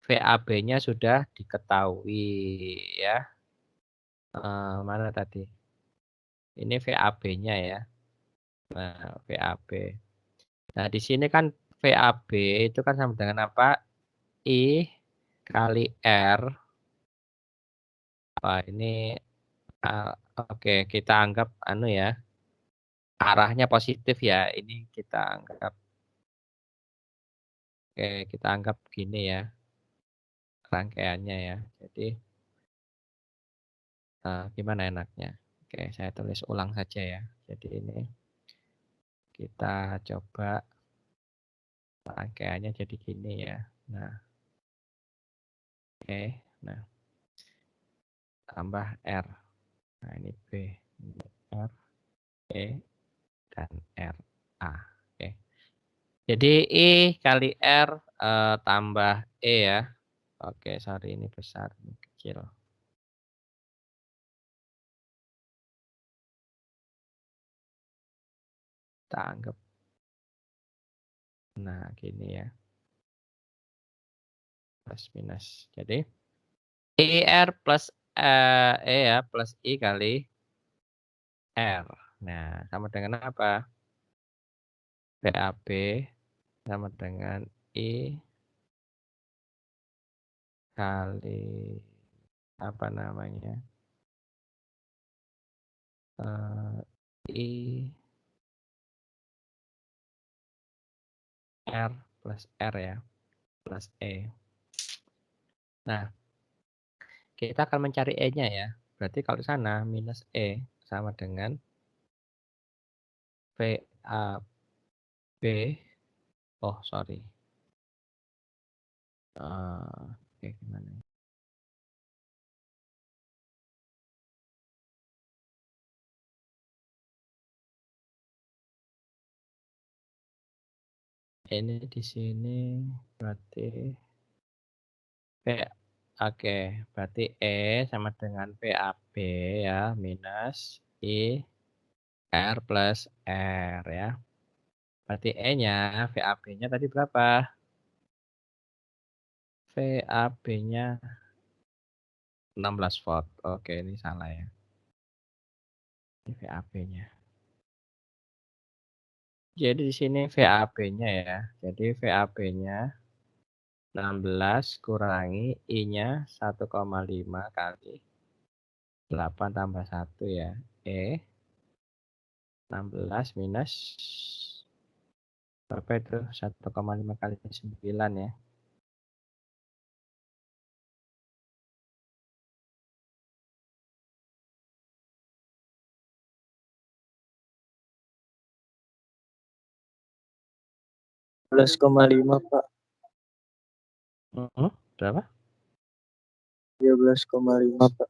VAB-nya sudah diketahui ya. Mana tadi? Ini VAB-nya ya. Nah, VAB. Nah, di sini kan VAB itu kan sama dengan apa? I kali R. Wah, ini oke, kita anggap anu ya, arahnya positif ya. Ini kita anggap kita anggap gini ya. Rangkaiannya ya. Jadi gimana enaknya? Oke, saya tulis ulang saja ya. Jadi ini kita coba rangkaiannya jadi gini ya. Nah, oke. Nah, tambah R. Nah, ini B. Ini R, E, dan R, A. Oke. Jadi I kali R tambah E ya. Oke, sorry ini besar, ini kecil. Kita anggap. Nah, gini ya. Plus minus. Jadi IR plus E ya, plus I kali R. Nah, sama dengan apa? PAB sama dengan I kali apa namanya? I R plus R ya, plus E. Nah, kita akan mencari E-nya ya. Berarti kalau sana minus E sama dengan VAB. Oh, sorry. Oke, gimana? Ini di sini berarti oke, berarti E sama dengan VAB ya, minus I R plus R ya. Berarti E-nya, VAB-nya tadi berapa? VAB-nya 16 volt. Oke, ini salah ya. Ini VAB-nya. Jadi di sini VAB-nya ya. Jadi VAB-nya 16 kurangi I-nya 1,5 kali 8 tambah 1 ya. E 16 minus berapa itu? 1,5 kali 9 ya. Belas koma lima Pak. Berapa? 13,5 Pak.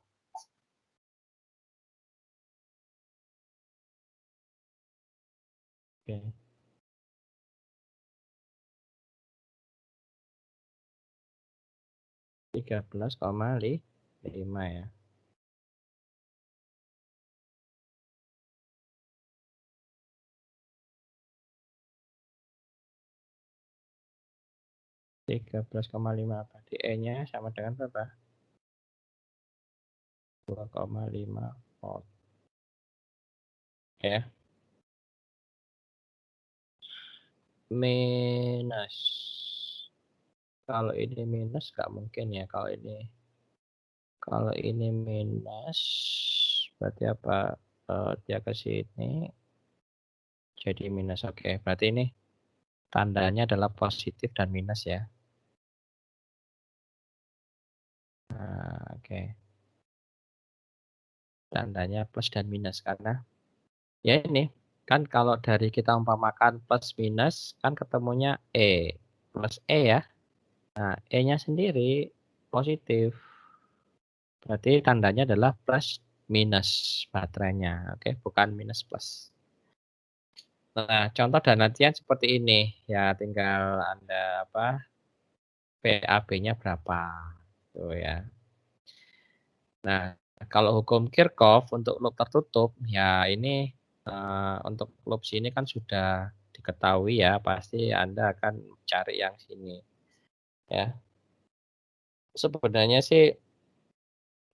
Oke. Tiga belas koma lima ya. Tiga belas koma lima apa? Di E-nya sama dengan berapa? 2,5 volt. Ya. Minus. Kalau ini minus nggak mungkin ya. Kalau ini minus berarti apa? Dia ke sini jadi minus. Oke, berarti ini tandanya adalah positif dan minus ya. Nah, oke. Tandanya plus dan minus karena ya ini kan kalau dari kita umpamakan plus minus kan ketemunya E plus E ya. Nah, E-nya sendiri positif. Berarti tandanya adalah plus minus baterainya. Oke, bukan minus plus. Nah, contoh dan latihan seperti ini. Ya, tinggal Anda PAB-nya berapa. Tuh ya. Nah, kalau hukum Kirchhoff untuk loop tertutup, ya ini untuk loop sini kan sudah diketahui ya, pasti Anda akan cari yang sini. Ya. Sebenarnya sih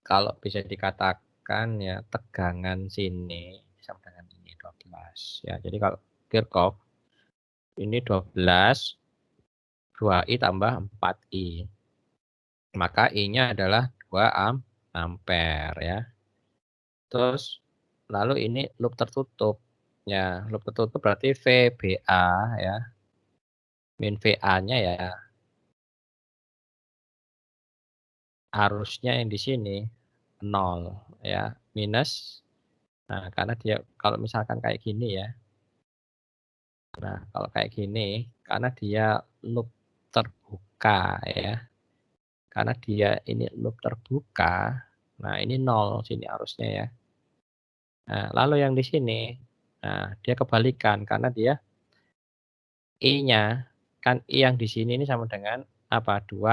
kalau bisa dikatakan ya tegangan sini sama dengan ini 12. Ya, jadi kalau Kirchhoff ini 12 2I tambah 4I. Maka I-nya adalah 2 ampere ya. Terus lalu ini loop tertutup. Ya, loop tertutup berarti VBA ya. Min VA-nya ya harusnya yang di sini 0 ya, minus. Nah, karena dia kalau misalkan kayak gini ya. Nah, kalau kayak gini karena dia loop terbuka ya. Karena dia ini loop terbuka. Nah, ini 0 sini harusnya ya. Nah, lalu yang di sini, nah dia kebalikan karena dia I-nya kan I yang di sini ini sama dengan apa? 2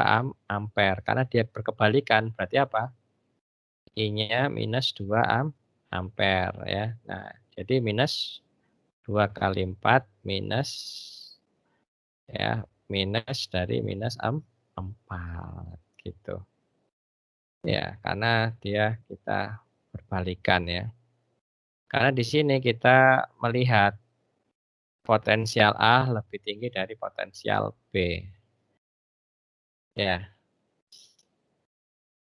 ampere. Karena dia berkebalikan berarti apa? I-nya minus 2 ampere ya. Nah, jadi minus 2 kali 4 minus ya, minus dari minus 4 gitu. Ya, karena dia kita berbalikan ya. Karena di sini kita melihat potensial A lebih tinggi dari potensial B. Ya,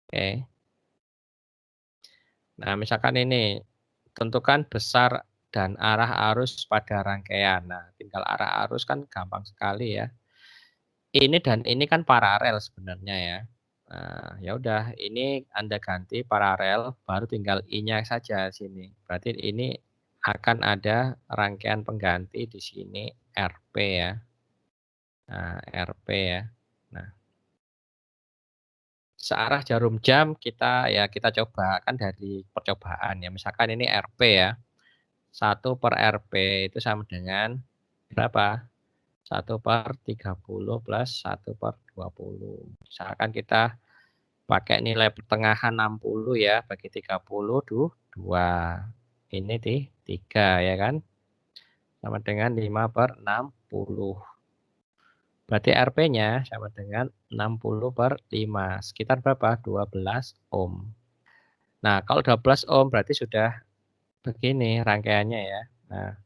oke. Nah, misalkan ini tentukan besar dan arah arus pada rangkaian. Nah, tinggal arah arus kan gampang sekali ya. Ini dan ini kan paralel sebenarnya ya. Nah, ya udah ini Anda ganti paralel, baru tinggal I-nya saja sini. Berarti ini akan ada rangkaian pengganti di sini RP ya. Nah, RP ya. Nah, searah jarum jam kita coba kan dari percobaan ya. Misalkan ini RP ya. 1 per RP itu sama dengan berapa? 1/30 plus 1/20. Misalkan kita pakai nilai pertengahan 60 ya, bagi 30 2. Ini 3 ya kan? Sama dengan 5/60. Berarti RP-nya sama dengan 60/5. Sekitar berapa? 12 ohm. Nah, kalau 12 ohm berarti sudah begini rangkaiannya ya. Nah,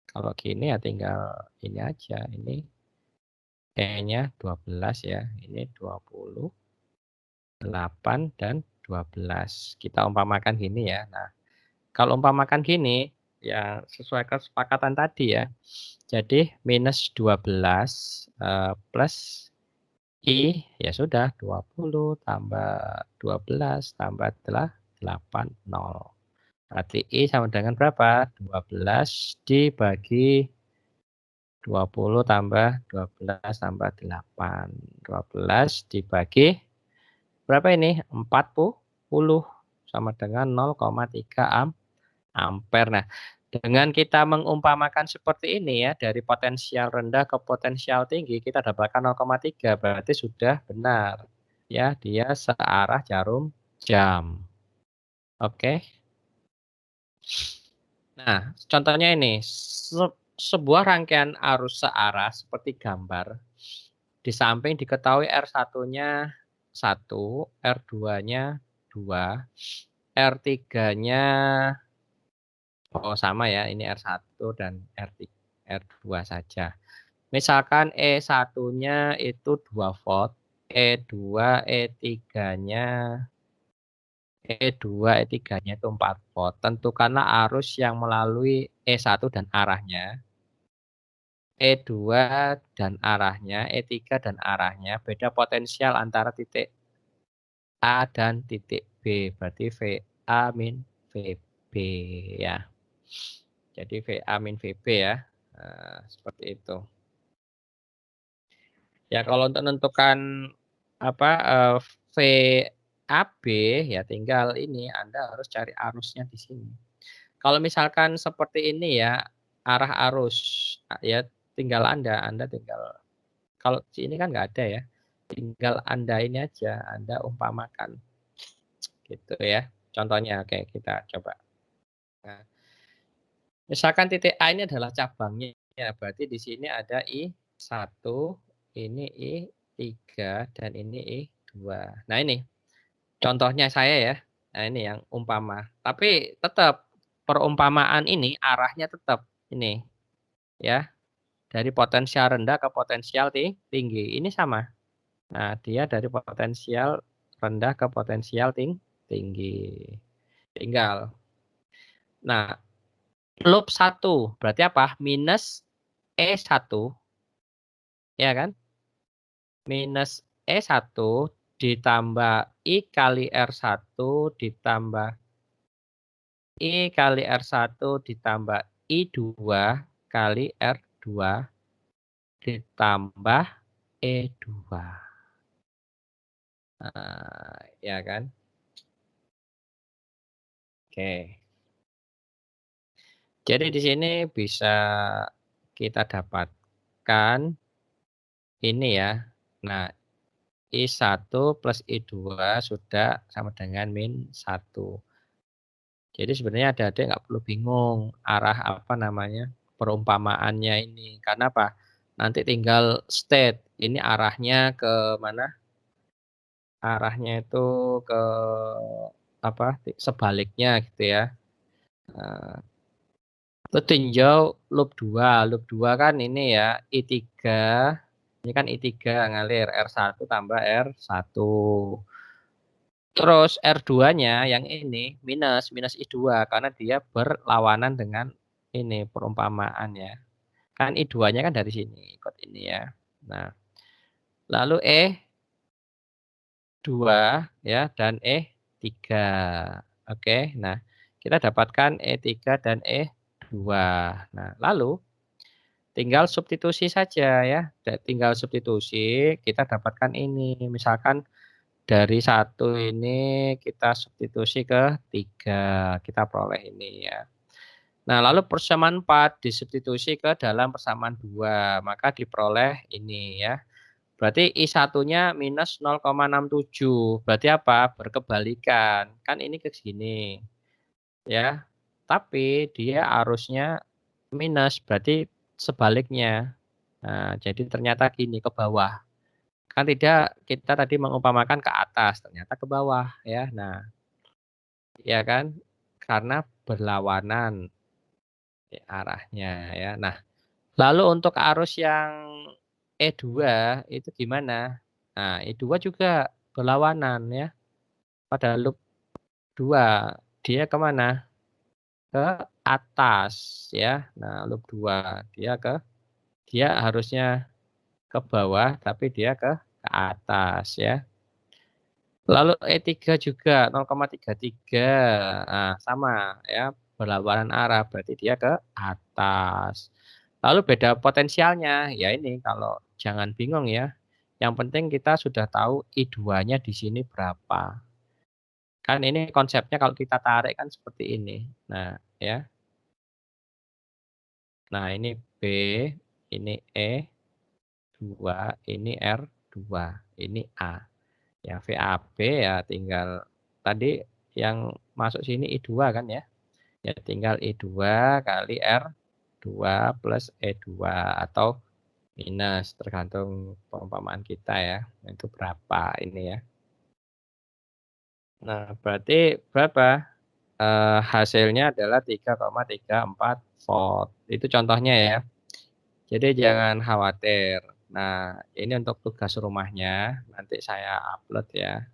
kalau gini ya tinggal ini aja. Ini E-nya 12 ya. Ini 20. 8 dan 12. Kita umpamakan gini ya. Nah, kalau umpamakan gini, ya sesuai kesepakatan tadi ya. Jadi minus 12 plus I ya sudah 20 tambah 12 tambah 8 0. Berarti I sama dengan berapa? 12 dibagi 20 tambah 12 tambah 8. 12 dibagi berapa ini? 40 sama dengan 0,3 ampere. Nah, dengan kita mengumpamakan seperti ini ya, dari potensial rendah ke potensial tinggi, kita dapatkan 0,3, berarti sudah benar. Ya, dia searah jarum jam. Oke. Nah, contohnya ini, sebuah rangkaian arus searah seperti gambar. Di samping diketahui R1-nya 1, R2-nya 2, R3-nya oh sama ya, ini R1 dan R2 saja. Misalkan E1-nya itu 2 volt, E2, E3-nya E3-nya itu 4 volt. Tentukanlah arus yang melalui E1 dan arahnya. E2 dan arahnya, E3 dan arahnya, beda potensial antara titik A dan titik B, berarti VA min VB ya. Jadi VA min VB ya, seperti itu. Ya kalau untuk menentukan apa VAB ya tinggal ini Anda harus cari arusnya di sini. Kalau misalkan seperti ini ya arah arus ya tinggal Anda tinggal kalau di ini kan nggak ada ya. Tinggal Anda ini aja, Anda umpamakan. Gitu ya. Contohnya oke kita coba. Nah, misalkan titik A ini adalah cabangnya ya, berarti di sini ada I1, ini I3 dan ini I2. Nah, ini contohnya saya ya. Nah, ini yang umpama. Tapi tetap perumpamaan ini arahnya tetap ini ya, dari potensial rendah ke potensial tinggi. Ini sama. Nah, dia dari potensial rendah ke potensial tinggi. Tinggal. Nah, loop 1 berarti apa? Minus E1 ya kan? Minus E1 ditambah I kali R1 ditambah I kali R1 ditambah I2 kali R2 ditambah E2. Nah, ya kan? Oke. Jadi di sini bisa kita dapatkan ini ya. Nah, I1 plus I2 sudah sama dengan min 1. Jadi sebenarnya adik-adik nggak perlu bingung arah apa namanya perumpamaannya ini. Karena apa? Nanti tinggal state. Ini arahnya ke mana? Arahnya itu ke apa? Sebaliknya gitu ya. Nah, itu tinjau loop 2. Loop 2 kan ini ya I3. Ini kan I3 ngalir R1 tambah R1. Terus R2-nya yang ini minus I2 karena dia berlawanan dengan ini perumpamaannya. Kan I2-nya kan dari sini, ikut ini ya. Nah, lalu E2 ya dan E3. Oke. Nah, kita dapatkan E3 dan E2. Nah, lalu tinggal substitusi saja ya. Tinggal substitusi, kita dapatkan ini. Misalkan dari 1 ini kita substitusi ke 3, kita peroleh ini ya. Nah, lalu persamaan 4 disubstitusi ke dalam persamaan 2, maka diperoleh ini ya. Berarti I1-nya minus 0,67. Berarti apa? Berkebalikan. Kan ini ke sini. Ya. Tapi dia arusnya minus, berarti sebaliknya. Nah, jadi ternyata gini ke bawah. Kan tidak kita tadi mengumpamakan ke atas, ternyata ke bawah ya. Nah, ya kan? Karena berlawanan arahnya ya. Nah, lalu untuk arus yang E2 itu gimana? Nah, E2 juga berlawanan ya. Pada loop 2 dia kemana? Ke atas ya. Nah, loop 2 dia harusnya ke bawah tapi dia ke atas ya. Lalu E3 juga 0,33. Nah, sama ya, berlawanan arah berarti dia ke atas. Lalu beda potensialnya, ya ini kalau jangan bingung ya. Yang penting kita sudah tahu I2-nya di sini berapa. Kan ini konsepnya kalau kita tarik kan seperti ini. Nah, ya. Nah, ini B, ini E2, ini R2, ini A. Ya, VAB ya tinggal tadi yang masuk sini I2 kan ya. Ya tinggal I2 kali R2 plus E2 atau minus tergantung perumpamaan kita ya. Itu berapa ini ya. Nah, berarti berapa? Hasilnya adalah 3,34 volt. Itu contohnya ya. Jadi jangan khawatir. Nah, ini untuk tugas rumahnya nanti saya upload ya.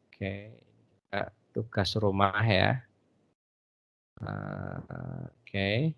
Oke, tugas rumah ya. Oke.